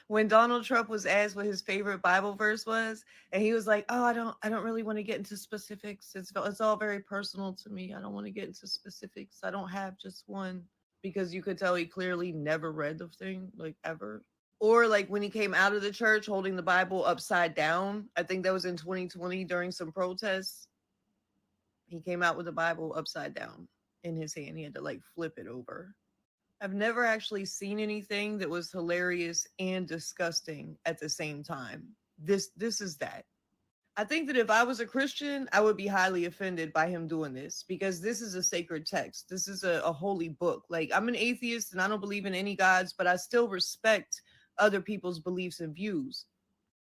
when Donald Trump was asked what his favorite Bible verse was, and he was like, "Oh, I don't really want to get into specifics. It's all very personal to me. I don't want to get into specifics. I don't have just one," because you could tell he clearly never read the thing, like, ever. Or like when he came out of the church holding the Bible upside down. I think that was in 2020 during some protests. He came out with the Bible upside down in his hand. He had to like flip it over. I've never actually seen anything that was hilarious and disgusting at the same time. This is that. I think that if I was a Christian, I would be highly offended by him doing this, because this is a sacred text. This is a holy book. Like, I'm an atheist and I don't believe in any gods, but I still respect other people's beliefs and views.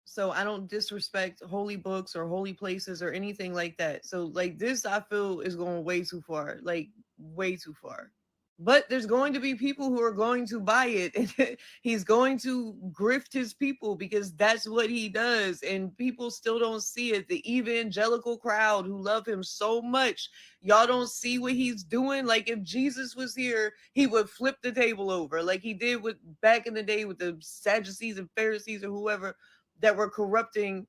So I don't disrespect holy books or holy places or anything like that. So like this, I feel is going way too far, like way too far. But there's going to be people who are going to buy it, and he's going to grift his people because that's what he does. And people still don't see it. The evangelical crowd who love him so much, y'all don't see what he's doing. Like, if Jesus was here, he would flip the table over like he did with back in the day with the Sadducees and Pharisees or whoever that were corrupting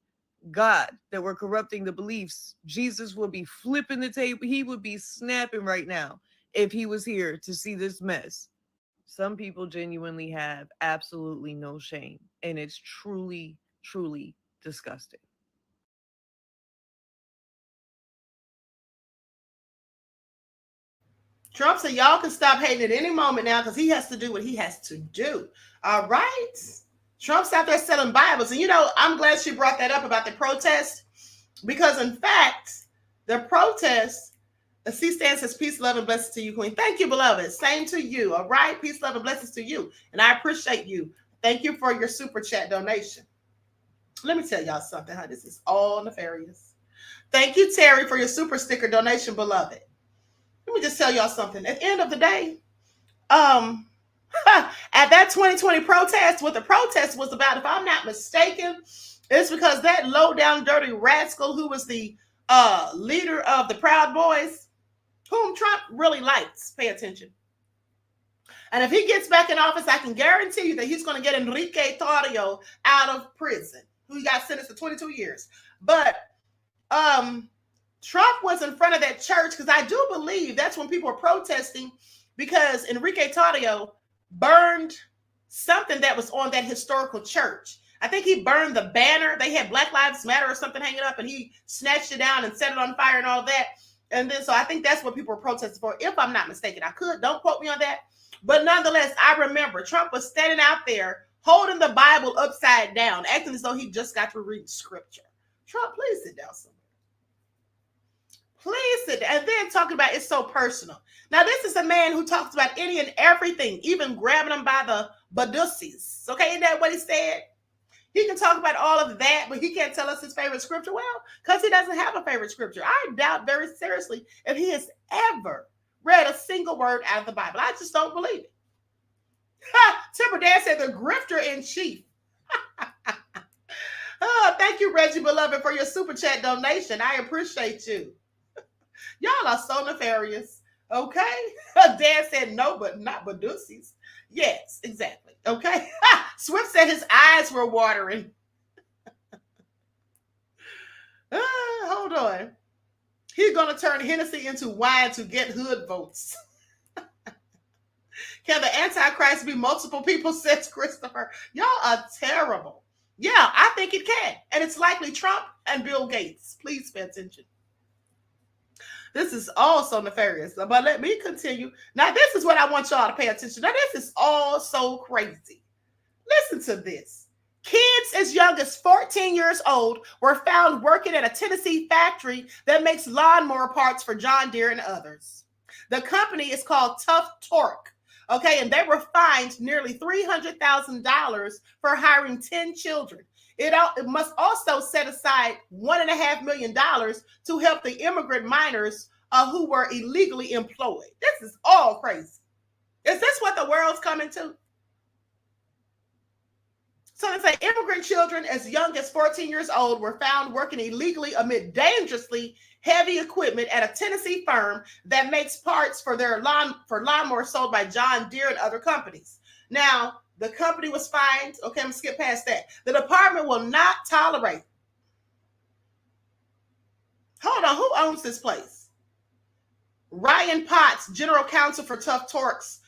God, that were corrupting the beliefs. Jesus would be flipping the table. He would be snapping right now if he was here to see this mess. Some people genuinely have absolutely no shame, and it's truly, truly disgusting. Trump said y'all can stop hating at any moment now because he has to do what he has to do. All right. Trump's out there selling Bibles. And, you know, I'm glad she brought that up about the protest, because, in fact, the protest, the C stands says peace, love, and blessings to you, Queen. Thank you, beloved. Same to you. All right. Peace, love, and blessings to you. And I appreciate you. Thank you for your super chat donation. Let me tell y'all something, huh? This is all nefarious. Thank you, Terry, for your super sticker donation, beloved. Let me just tell y'all something. At the end of the day, at that 2020 protest, what the protest was about, if I'm not mistaken, it's because that low down dirty rascal who was the leader of the Proud Boys, whom Trump really likes, pay attention. And if he gets back in office, I can guarantee you that he's going to get Enrique Tarrio out of prison, who got sentenced to 22 years. But Trump was in front of that church, because I do believe that's when people were protesting, because Enrique Tarrio burned something that was on that historical church. I think he burned the banner. They had Black Lives Matter or something hanging up, and he snatched it down and set it on fire and all that. And then, so I think that's what people were protesting for, if I'm not mistaken. Don't quote me on that. But nonetheless, I remember Trump was standing out there holding the Bible upside down, acting as though he just got to read scripture. Trump, please sit down somewhere. Please sit down. And then talking about it's so personal. Now, this is a man who talks about any and everything, even grabbing them by the badussies. Okay, isn't that what he said? He can talk about all of that, but he can't tell us his favorite scripture. Well, because he doesn't have a favorite scripture. I doubt very seriously if he has ever read a single word out of the Bible. I just don't believe it. Timber Dan said the grifter in chief. Oh, thank you, Reggie Beloved, for your super chat donation. I appreciate you. Y'all are so nefarious. Okay. Dan said no, but not badussies. Yes, exactly. Okay. Swift said his eyes were watering. Hold on. He's going to turn Hennessy into wine to get hood votes. Can the Antichrist be multiple people, says Christopher? Y'all are terrible. Yeah, I think it can. And it's likely Trump and Bill Gates. Please pay attention. This is all so nefarious. But let me continue. Now, this is what I want y'all to pay attention. Now, this is all so crazy. Listen to this. Kids as young as 14 years old were found working at a Tennessee factory that makes lawnmower parts for John Deere and others. The company is called Tough Torque. Okay, and they were fined nearly $300,000 for hiring 10 children. It must also set aside $1.5 million to help the immigrant minors who were illegally employed. This is all crazy. Is this what the world's coming to? So they say immigrant children as young as 14 years old were found working illegally amid dangerously heavy equipment at a Tennessee firm that makes parts for their lawnmowers sold by John Deere and other companies. Now, the company was fined. Okay, I'm going to skip past that. The department will not tolerate. Hold on, who owns this place? Ryan Potts, general counsel for Tough Torque's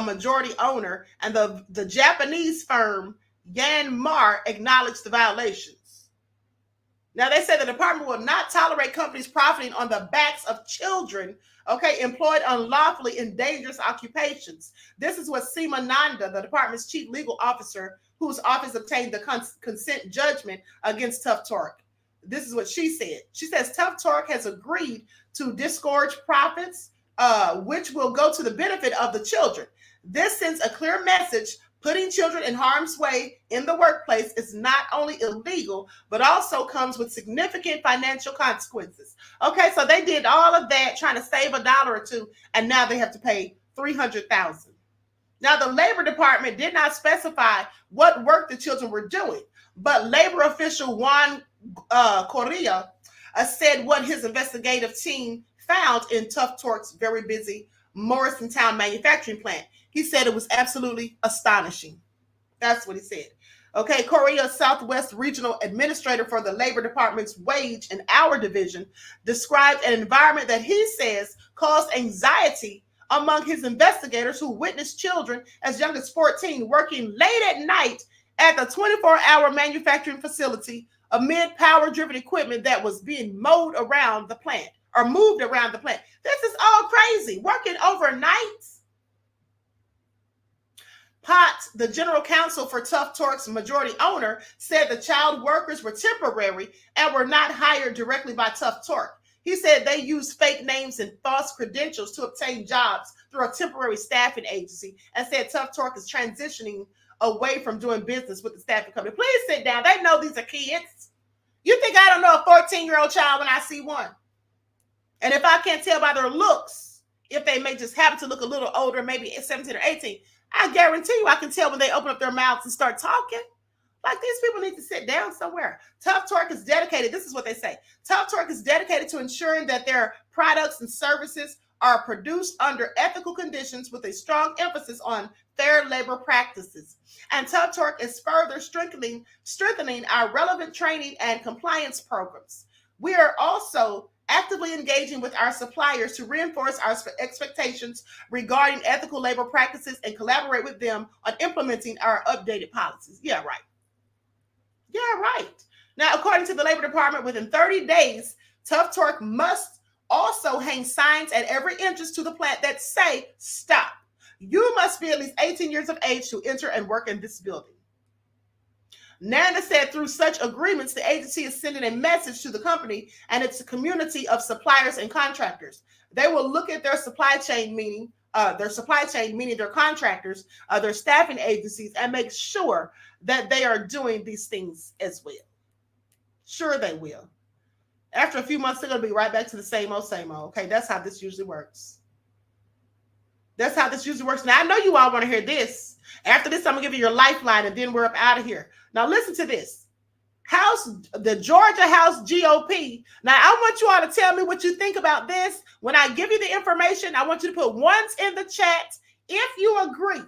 majority owner, and the Japanese firm Yanmar acknowledged the violations. Now, they say the department will not tolerate companies profiting on the backs of children, okay, employed unlawfully in dangerous occupations. This is what Seema Nanda, the department's chief legal officer, whose office obtained the consent judgment against Tough Torque. This is what she said. She says Tough Torque has agreed to disgorge profits, which will go to the benefit of the children. This sends a clear message. Putting children in harm's way in the workplace is not only illegal, but also comes with significant financial consequences. Okay, so they did all of that trying to save $1 or $2, and now they have to pay $300,000. Now, the Labor Department did not specify what work the children were doing, but labor official Juan Correa said what his investigative team found in Tough Torque's very busy Morrisontown manufacturing plant. He said it was absolutely astonishing. That's what he said. Okay, Correa, Southwest Regional Administrator for the Labor Department's Wage and Hour Division, described an environment that he says caused anxiety among his investigators who witnessed children as young as 14 working late at night at the 24-hour manufacturing facility amid power-driven equipment that was being mowed around the plant or moved around the plant. This is all crazy. Working overnight. Potts, the general counsel for Tough Torque's majority owner, said the child workers were temporary and were not hired directly by Tough Torque. He said they used fake names and false credentials to obtain jobs through a temporary staffing agency, and said Tough Torque is transitioning away from doing business with the staffing company. Please sit down. They know these are kids. You think I don't know a 14-year-old child when I see one? And if I can't tell by their looks, if they may just happen to look a little older, maybe 17 or 18, I guarantee you I can tell when they open up their mouths and start talking. Like, these people need to sit down somewhere. Tough Torque is dedicated. This is what they say. Tough Torque is dedicated to ensuring that their products and services are produced under ethical conditions with a strong emphasis on fair labor practices. And Tough Torque is further strengthening our relevant training and compliance programs. We are also actively engaging with our suppliers to reinforce our expectations regarding ethical labor practices and collaborate with them on implementing our updated policies. Yeah, right. Yeah, right. Now, according to the Labor Department, within 30 days, Tough Torque must also hang signs at every entrance to the plant that say, stop. You must be at least 18 years of age to enter and work in this building. Nanda said through such agreements, the agency is sending a message to the company and its community of suppliers and contractors. They will look at their supply chain, meaning their contractors, their staffing agencies, and make sure that they are doing these things as well. Sure, they will. After a few months, they're going to be right back to the same old, same old. Okay, that's how this usually works. That's how this usually works. Now, I know you all want to hear this. After this, I'm going to give you your lifeline, and then we're up out of here. Now, listen to this. The Georgia House GOP. Now, I want you all to tell me what you think about this. When I give you the information, I want you to put ones in the chat if you agree.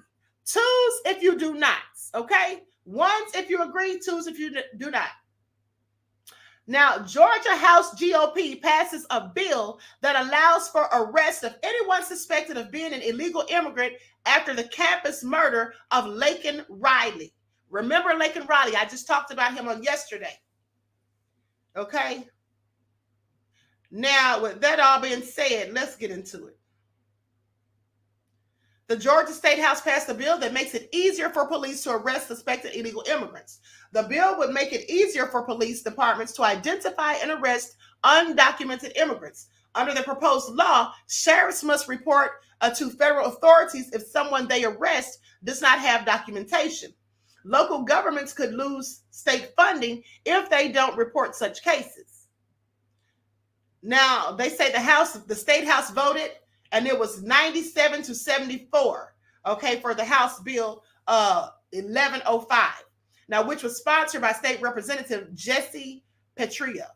Twos if you do not. Okay? Ones if you agree. Twos if you do not. Now, Georgia House GOP passes a bill that allows for arrest of anyone suspected of being an illegal immigrant after the campus murder of Laken Riley. Remember Laken Riley? I just talked about him on yesterday. Okay? Now, with that all being said, let's get into it. The Georgia State House passed a bill that makes it easier for police to arrest suspected illegal immigrants. The bill would make it easier for police departments to identify and arrest undocumented immigrants. Under the proposed law, sheriffs must report to federal authorities if someone they arrest does not have documentation. Local governments could lose state funding if they don't report such cases. Now, they say the state house voted, and it was 97 to 74, okay, for the House Bill 1105. Now, which was sponsored by State Representative Jesse Petria.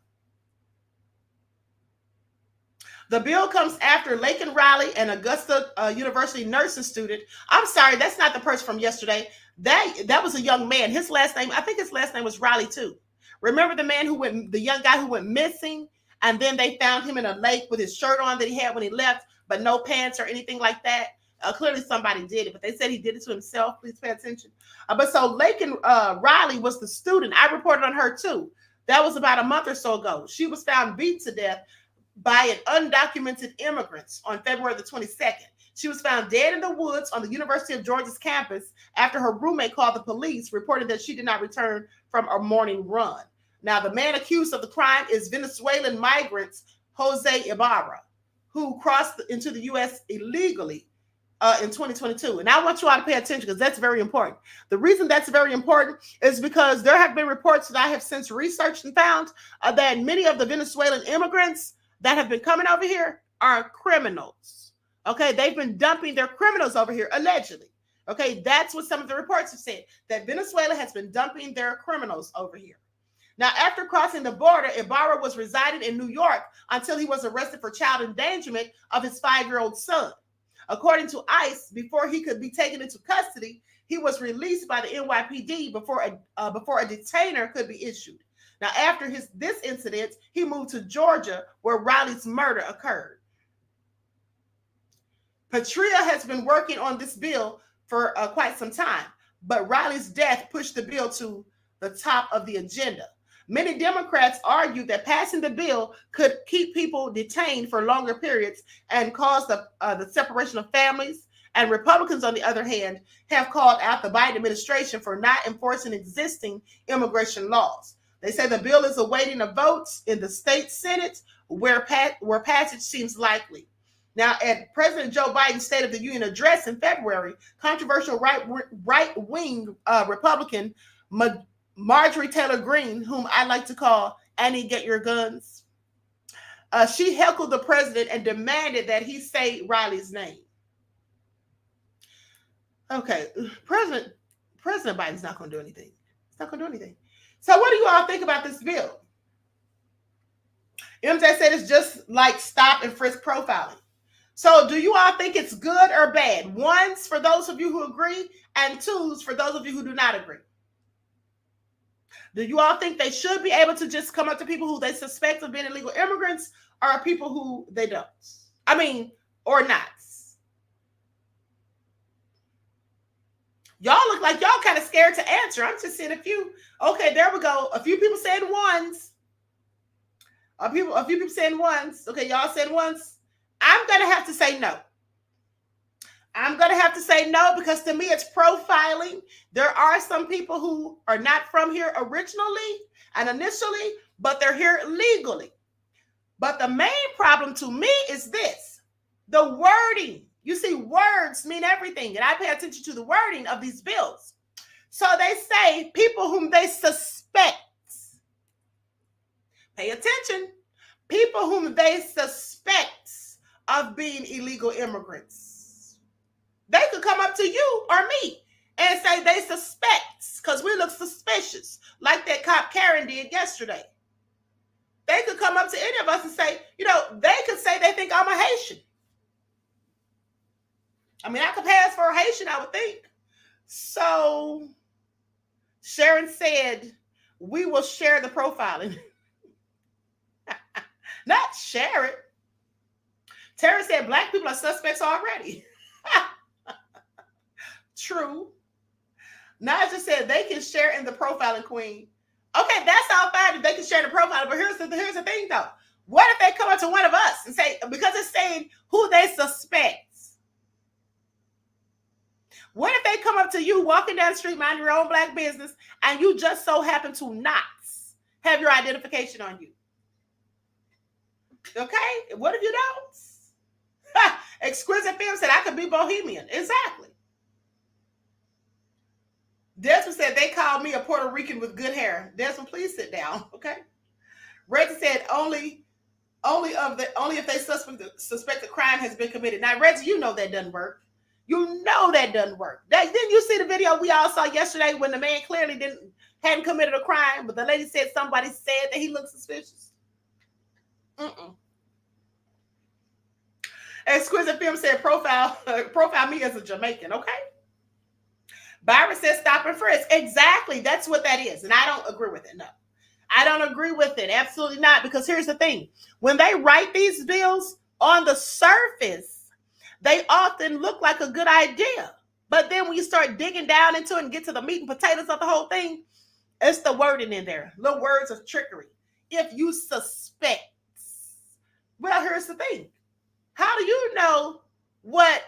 The bill comes after Laken Riley, an Augusta University nursing student. I'm sorry, that's not the person from yesterday. That was a young man. His last name, I think his last name was Riley too. Remember the young guy who went missing, and then they found him in a lake with his shirt on that he had when he left, but no pants or anything like that. Clearly somebody did it, but they said he did it to himself. Please pay attention. But so Laken Riley was the student. I reported on her too. That was about a month or so ago. She was found beat to death by an undocumented immigrant on February the 22nd. She was found dead in the woods on the University of Georgia's campus after her roommate called the police, reporting that she did not return from a morning run. Now, the man accused of the crime is Venezuelan migrant Jose Ibarra, who crossed into the U.S. illegally in 2022. And I want you all to pay attention because that's very important. The reason that's very important is because there have been reports that I have since researched and found that many of the Venezuelan immigrants that have been coming over here are criminals. Okay, they've been dumping their criminals over here, allegedly. Okay, that's what some of the reports have said, that Venezuela has been dumping their criminals over here. Now, after crossing the border, Ibarra was residing in New York until he was arrested for child endangerment of his 5-year-old son. According to ICE, before he could be taken into custody, he was released by the NYPD before a detainer could be issued. Now, after this incident, he moved to Georgia, where Riley's murder occurred. Petria has been working on this bill for quite some time, but Riley's death pushed the bill to the top of the agenda. Many Democrats argue that passing the bill could keep people detained for longer periods and cause the separation of families. And Republicans, on the other hand, have called out the Biden administration for not enforcing existing immigration laws. They say the bill is awaiting a vote in the state Senate where passage seems likely. Now, at President Joe Biden's State of the Union address in February, controversial right-wing Republican Marjorie Taylor Greene, whom I like to call Annie Get Your Guns, she heckled the president and demanded that he say Riley's name. Okay, President Biden's not going to do anything. He's not going to do anything. So what do you all think about this bill? MJ said it's just like stop and frisk profiling. So do you all think it's good or bad? Ones for those of you who agree, and twos for those of you who do not agree. Do you all think they should be able to just come up to people who they suspect of being illegal immigrants, or people who they don't? I mean, or not? Y'all look like y'all kind of scared to answer. I'm just seeing a few. Okay, there we go. A few people saying ones. A few people saying ones. Okay, y'all said ones. I'm going to have to say no. I'm going to have to say no because to me it's profiling. There are some people who are not from here originally and initially, but they're here legally. But the main problem to me is this, the wording. You see, words mean everything, and I pay attention to the wording of these bills. So they say people whom they suspect. Pay attention. People whom they suspect of being illegal immigrants. They could come up to you or me and say they suspect because we look suspicious, like that cop Karen did yesterday. They could come up to any of us and say, they could say they think I'm a Haitian. I mean, I could pass for a Haitian, I would think. So Sharon said, we will share the profiling. Not share it. Tara said, black people are suspects already. True. Naja said they can share in the profiling, Queen. Okay, that's all fine if they can share the profiling, but here's the thing though. What if they come up to one of us and say, because it's saying who they suspect? What if they come up to you walking down the street, mind your own black business, and you just so happen to not have your identification on you? Okay, what if you don't? Exquisite Film said, I could be Bohemian. Exactly. Desmond said, they called me a Puerto Rican with good hair. Desmond, please sit down, okay? Reggie said, only if they suspect the crime has been committed. Now, Reggie, you know that doesn't work. You know that doesn't work. Didn't you see the video we all saw yesterday when the man clearly didn't, hadn't committed a crime, but the lady said somebody said that he looked suspicious. Exquisite Film said profile me as a Jamaican, okay? Byron says stop and frisk. Exactly. That's what that is. And I don't agree with it. No. I don't agree with it. Absolutely not. Because here's the thing. When they write these bills on the surface, they often look like a good idea. But then when you start digging down into it and get to the meat and potatoes of the whole thing, it's the wording in there. Little words of trickery. If you suspect. Well, here's the thing. How do you know what,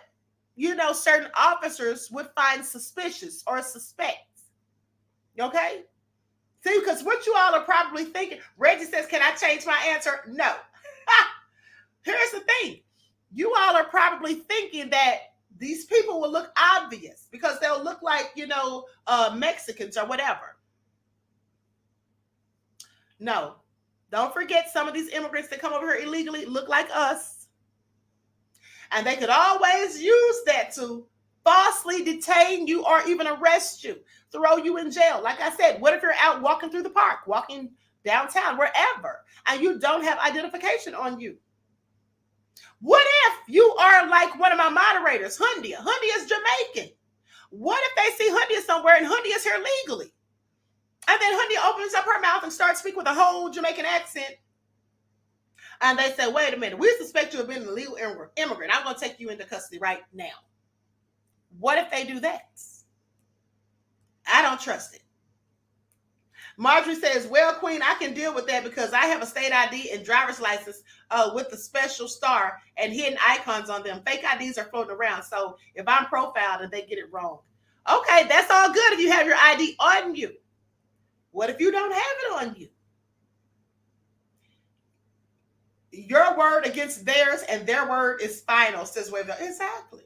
certain officers would find suspicious or suspect? Okay? See, because what you all are probably thinking, Reggie says, can I change my answer? No. Here's the thing. You all are probably thinking that these people will look obvious because they'll look like, Mexicans or whatever. No. Don't forget some of these immigrants that come over here illegally look like us. And they could always use that to falsely detain you or even arrest you, throw you in jail. Like I said, what if you're out walking through the park, walking downtown, wherever, and you don't have identification on you? What if you are like one of my moderators, Hundia? Hundia is Jamaican. What if they see Hundia somewhere and Hundia is here legally? And then Hundia opens up her mouth and starts speaking with a whole Jamaican accent. And they say, wait a minute, we suspect you of being an illegal immigrant. I'm going to take you into custody right now. What if they do that? I don't trust it. Marjorie says, well, Queen, I can deal with that because I have a state ID and driver's license with the special star and hidden icons on them. Fake IDs are floating around. So if I'm profiled and they get it wrong. Okay, that's all good if you have your ID on you. What if you don't have it on you? Your word against theirs and their word is final, says Wavell. Exactly.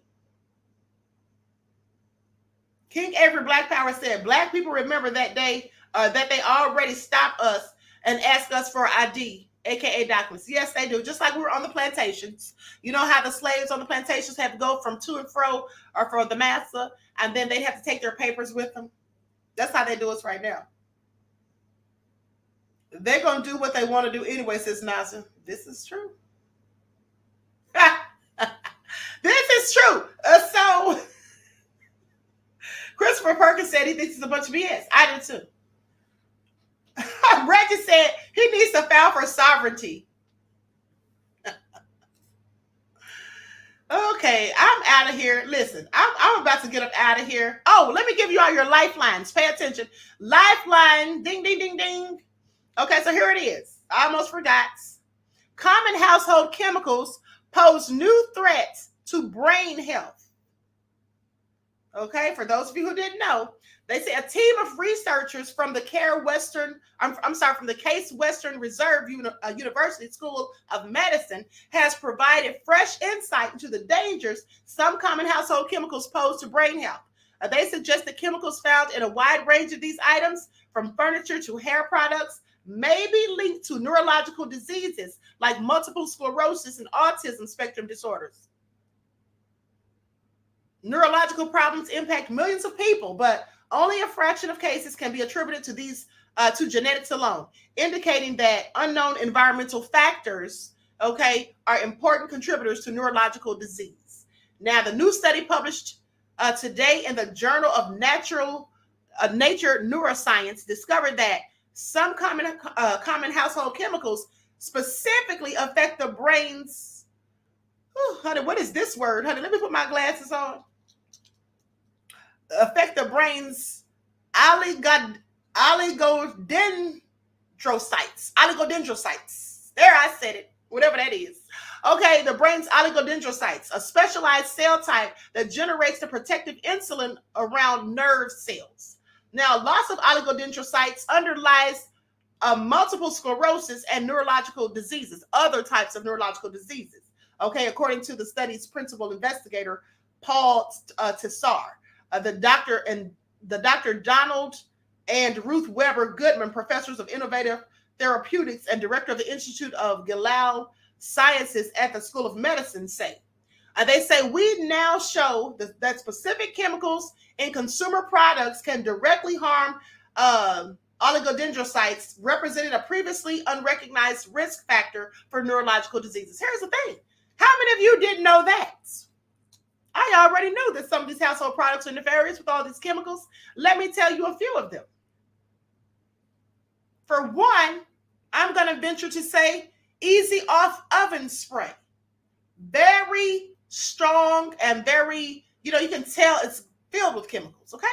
King Avery Black Power said, Black people remember that day that they already stopped us and asked us for ID, aka documents. Yes, they do. Just like we were on the plantations. You know how the slaves on the plantations had to go from to and fro or for the massa, and then they'd have to take their papers with them. That's how they do us right now. They're going to do what they want to do anyway, says Nasser. This is true. This is true. So, Christopher Perkins said he thinks it's a bunch of BS. I do too. Reggie said he needs to file for sovereignty. Okay, I'm out of here. Listen, I'm about to get up out of here. Oh, let me give you all your lifelines. Pay attention. Lifeline, ding, ding, ding, ding. Okay, so here it is. I almost forgot. Common household chemicals pose new threats to brain health. Okay, for those of you who didn't know, they say a team of researchers from the from the Case Western Reserve University School of Medicine has provided fresh insight into the dangers some common household chemicals pose to brain health. They suggest that chemicals found in a wide range of these items, from furniture to hair products, may be linked to neurological diseases like multiple sclerosis and autism spectrum disorders. Neurological problems impact millions of people, but only a fraction of cases can be attributed to these to genetics alone, indicating that unknown environmental factors, are important contributors to neurological disease. Now, the new study published today in the Journal of Nature Neuroscience discovered that some common household chemicals specifically affect the brain's. Honey, what is this word? Honey, let me put my glasses on. Affect the brain's oligodendrocytes. Oligodendrocytes. There, I said it. Whatever that is. Okay, the brain's oligodendrocytes, a specialized cell type that generates the protective insulin around nerve cells. Now, loss of oligodendrocytes underlies multiple sclerosis and neurological diseases, other types of neurological diseases. Okay, according to the study's principal investigator, Paul Tessar. The Dr. Donald and Ruth Weber Goodman, professors of innovative therapeutics and director of the Institute of Gilal Sciences at the School of Medicine, say. They say we now show that specific chemicals in consumer products can directly harm oligodendrocytes represented a previously unrecognized risk factor for neurological diseases. Here's the thing. How many of you didn't know that? I already knew that some of these household products are nefarious with all these chemicals. Let me tell you a few of them. For one, I'm going to venture to say easy off oven spray. Very strong and very, you can tell it's filled with chemicals, okay?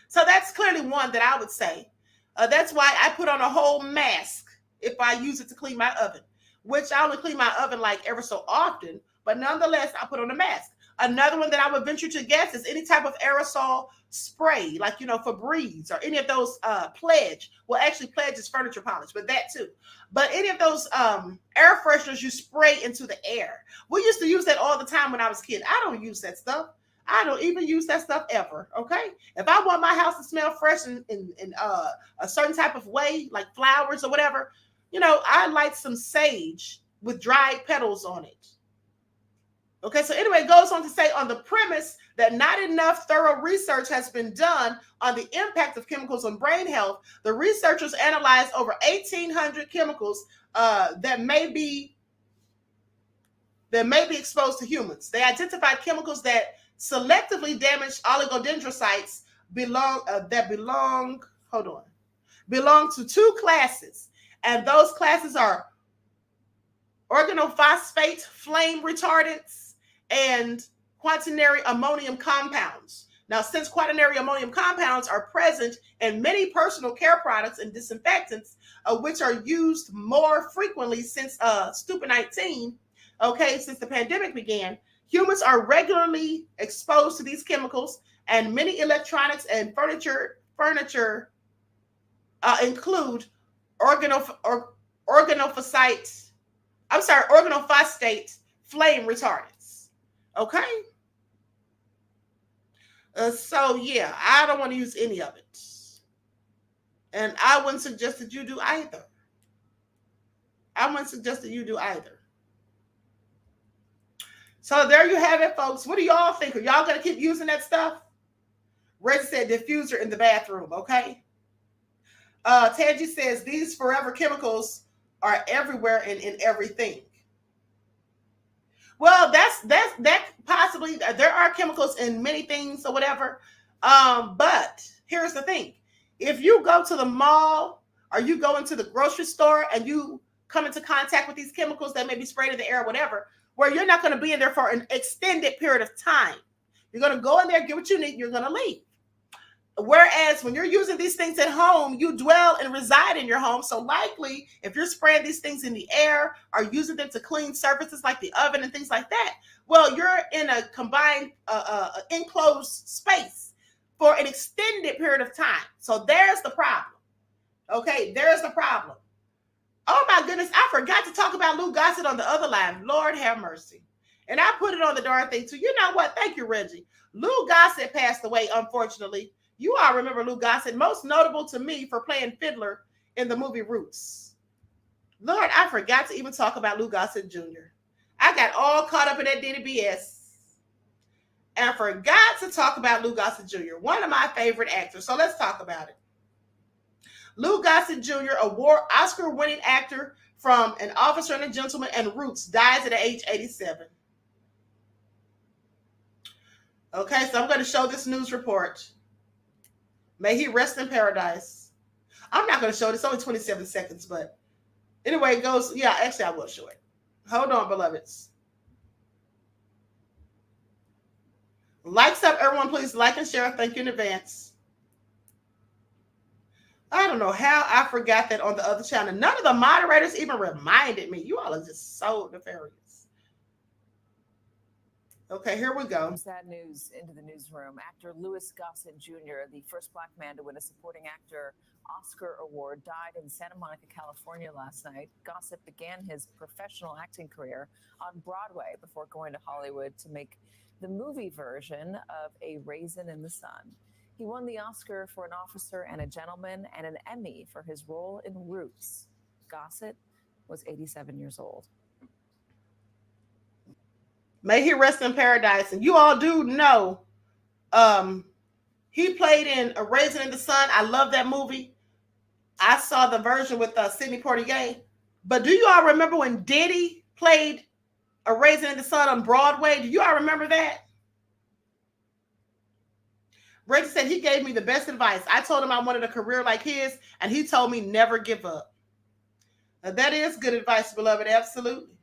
So that's clearly one that I would say. That's why I put on a whole mask if I use it to clean my oven, which I only clean my oven like ever so often, but nonetheless, I put on a mask. Another one that I would venture to guess is any type of aerosol spray, like, Febreze or any of those Pledge. Well, actually, Pledge is furniture polish, but that too. But any of those air fresheners you spray into the air. We used to use that all the time when I was a kid. I don't use that stuff. I don't even use that stuff ever, okay? If I want my house to smell fresh in a certain type of way, like flowers or whatever, I light some sage with dried petals on it. Okay, so anyway, it goes on to say, on the premise that not enough thorough research has been done on the impact of chemicals on brain health, the researchers analyzed over 1,800 chemicals that may be exposed to humans. They identified chemicals that selectively damage oligodendrocytes belong to two classes, and those classes are organophosphate flame retardants and quaternary ammonium compounds. Now, since quaternary ammonium compounds are present in many personal care products and disinfectants, which are used more frequently since Stupid-19, since the pandemic began, humans are regularly exposed to these chemicals, and many electronics and furniture include organophosphate flame retardants. Okay? So, yeah, I don't want to use any of it. And I wouldn't suggest that you do either. So there you have it, folks. What do y'all think? Are y'all going to keep using that stuff? Reggie said diffuser in the bathroom, okay? Tangi says these forever chemicals are everywhere and in everything. Well, that possibly, there are chemicals in many things or whatever. But here's the thing. If you go to the mall or you go into the grocery store and you come into contact with these chemicals that may be sprayed in the air or whatever, where you're not going to be in there for an extended period of time. You're going to go in there, get what you need, and you're going to leave. Whereas when you're using these things at home, you dwell and reside in your home. So likely, if you're spraying these things in the air or using them to clean surfaces like the oven and things like that, well, you're in a combined, enclosed space for an extended period of time. So there's the problem. Okay, there's the problem. Oh my goodness, I forgot to talk about Lou Gossett on the other line. Lord have mercy. And I put it on the darn thing too. You know what? Thank you, Reggie. Lou Gossett passed away, unfortunately. You all remember Lou Gossett, most notable to me for playing fiddler in the movie Roots. Lord, I forgot to even talk about Lou Gossett Jr. I got all caught up in that DDBS and I forgot to talk about Lou Gossett Jr., one of my favorite actors. So let's talk about it. Lou Gossett Jr., Oscar-winning actor from An Officer and a Gentleman and Roots, dies at age 87. Okay, so I'm going to show this news report. May he rest in paradise. I'm not going to show it. It's only 27 seconds, but anyway, it goes. Yeah, actually, I will show it. Hold on, beloveds. Likes up, everyone. Please like and share. Thank you in advance. I don't know how I forgot that on the other channel. None of the moderators even reminded me. You all are just so nefarious. Okay, here we go. Sad news into the newsroom. Actor Lou Gossett Jr., the first Black man to win a Supporting Actor Oscar award, died in Santa Monica, California last night. Gossett began his professional acting career on Broadway before going to Hollywood to make the movie version of A Raisin in the Sun. He won the Oscar for An Officer and a Gentleman and an Emmy for his role in Roots. Gossett was 87 years old. May he rest in paradise. And you all do know He played in A Raisin in the Sun. I love that movie. I saw the version with Sidney Poitier. But do you all remember when Diddy played A Raisin in the Sun on Broadway? Do you all remember that? Reggie said he gave me the best advice. I told him I wanted a career like his, and he told me never give up. Now, that is good advice, beloved. Absolutely.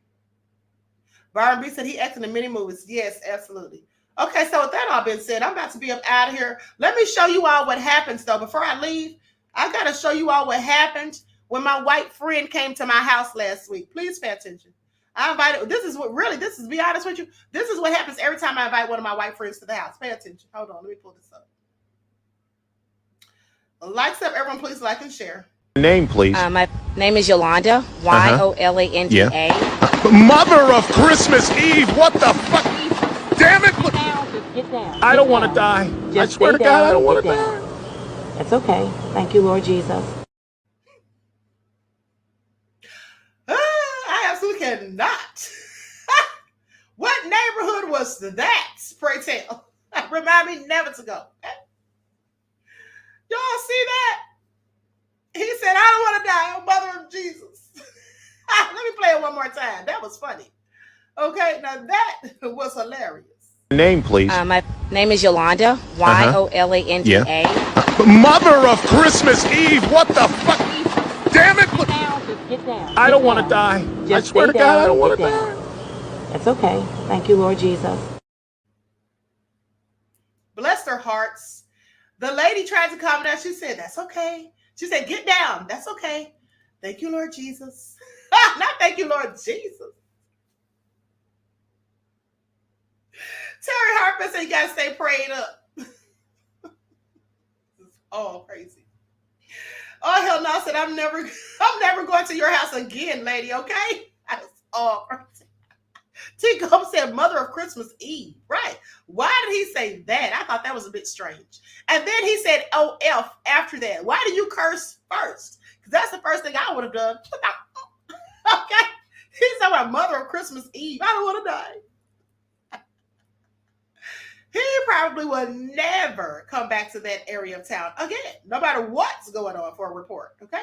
Byron B said he acted in many movies. Yes, absolutely. Okay, so with that all being said, I'm about to be up out of here. Let me show you all what happens, though. Before I leave, I got to show you all what happened when my white friend came to my house last week. Please pay attention. I invited, this is to be honest with you, this is what happens every time I invite one of my white friends to the house. Pay attention. Hold on, let me pull this up. Likes up, everyone, please like and share. Name, please. My name is Yolanda, Yolanda. Yeah. Mother of Christmas Eve, what the fuck? Damn it! Get down. I don't want to die. I swear to God, I don't want to die. That's okay. Thank you, Lord Jesus. I absolutely cannot. What neighborhood was that? Pray tell. Remind me never to go. Y'all see that? He said, I don't want to die. Oh, Mother of Jesus. Let me play it one more time. That was funny. Okay, now that was hilarious. Name, please. My name is Yolanda, Yolanda. Yeah. Mother of Christmas Eve, what the fuck? Damn it! Get down. I don't want to die. I swear to God, I don't want to die. That's okay. Thank you, Lord Jesus. Bless their hearts. The lady tried to calm down. She said, that's okay. She said, get down. That's okay. Thank you, Lord Jesus. Not thank you, Lord Jesus. Terry Harper said you got to stay prayed up. It's all crazy. Oh, hell no. I said, I'm never going to your house again, lady, okay? That's all crazy. T-C0p said Mother of Christmas Eve. Right. Why did he say that? I thought that was a bit strange. And then he said OF after that. Why do you curse first? Because that's the first thing I would have done. Okay. He's talking about Mother of Christmas Eve. I don't want to die. He probably will never come back to that area of town again, no matter what's going on for a report. Okay.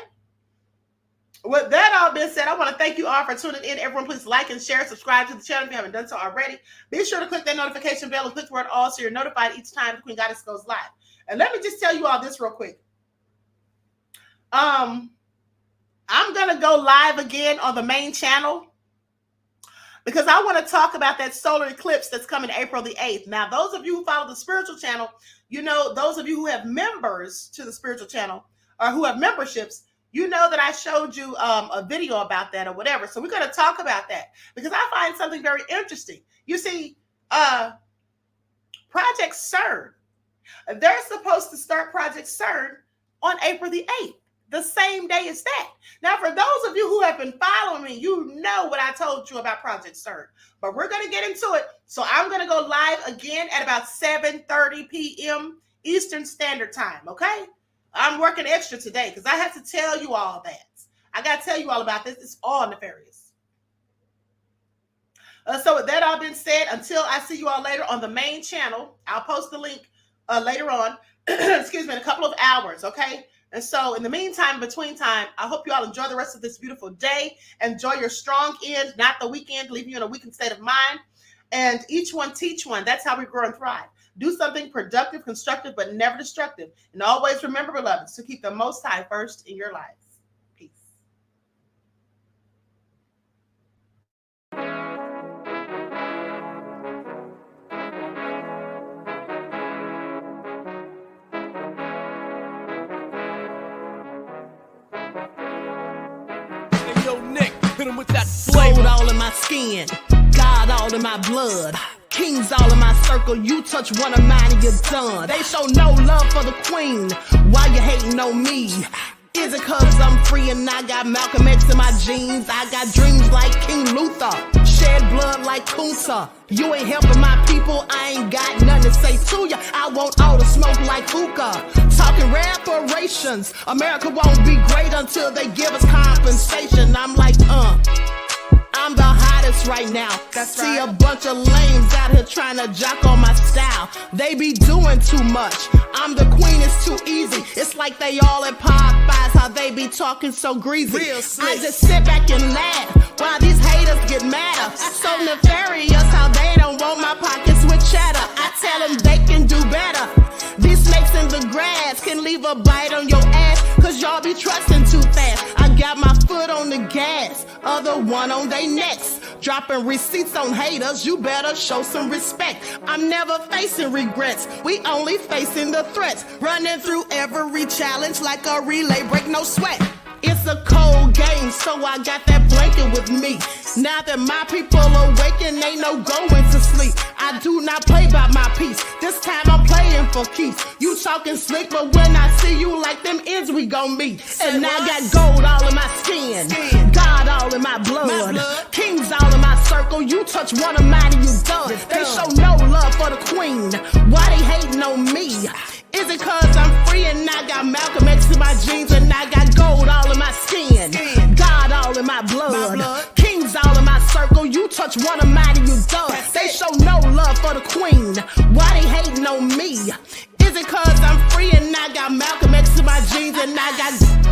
With that all being said, I want to thank you all for tuning in. Everyone, please like and share, subscribe to the channel if you haven't done so already. Be sure to click that notification bell and click the word all so you're notified each time the Queen Goddess goes live. And let me just tell you all this real quick. I'm going to go live again on the main channel because I want to talk about that solar eclipse that's coming April the 8th. Now, those of you who follow the spiritual channel, you know, those of you who have members to the spiritual channel or who have memberships, you know that I showed you a video about that or whatever. So we're going to talk about that because I find something very interesting. You see, Project CERN, they're supposed to start Project CERN on April the 8th, the same day as that. Now, for those of you who have been following me, you know what I told you about Project CERN, but we're going to get into it. So I'm going to go live again at about 7:30 p.m. Eastern Standard Time, okay? I'm working extra today because I have to tell you all that. I got to tell you all about this. It's all nefarious. So with that all being said, until I see you all later on the main channel, I'll post the link later on, excuse me, in a couple of hours, okay? And so in the meantime, between time, I hope you all enjoy the rest of this beautiful day. Enjoy your strong end, not the weekend, leaving you in a weakened state of mind. And each one teach one. That's how we grow and thrive. Do something productive, constructive, but never destructive. And always remember, beloveds, to keep the Most High first in your lives. Peace. Hey, yo, Nick, hit him with that flavor. Soul all in my skin, God all in my blood. Kings all in my circle, you touch one of mine and you're done. They show no love for the queen, why you hating on me? Is it cause I'm free and I got Malcolm X in my jeans? I got dreams like King Luther, shed blood like Kunsa. You ain't helping my people, I ain't got nothing to say to ya. I want all the smoke like hookah. Talking reparations, America won't be great until they give us compensation. I'm like, I'm the hottest right now. See a bunch of lames out here trying to jock on my style. They be doing too much. I'm the queen, it's too easy. It's like they all at Popeyes, how they be talking so greasy. I just sit back and laugh while these haters get madder. So nefarious how they don't want my pockets with cheddar. I tell them they can do better. These snakes in the grass can leave a bite on your ass, cause y'all be trusting too fast. I got my foot on the gas, other one on they necks. Dropping receipts on haters, you better show some respect. I'm never facing regrets, we only facing the threats. Running through every challenge like a relay, break no sweat. It's a cold game, so I got that blanket with me. Now that my people awaken, ain't no going to sleep. I do not play by my piece. This time I'm playing for keeps. You talking slick, but when I see you like them ends, we gon' meet. And I got gold all in my skin, God all in my blood, kings all in my circle. You touch one of mine and you done. They show no love for the queen. Why they hating on me? Is it cause I'm free and I got Malcolm X in my jeans and I got gold all in my skin, God all in my blood, kings all in my circle. You touch one of mine and you done. They show no love for the queen. Why they hating on me? Is it cause I'm free and I got Malcolm X in my jeans and I got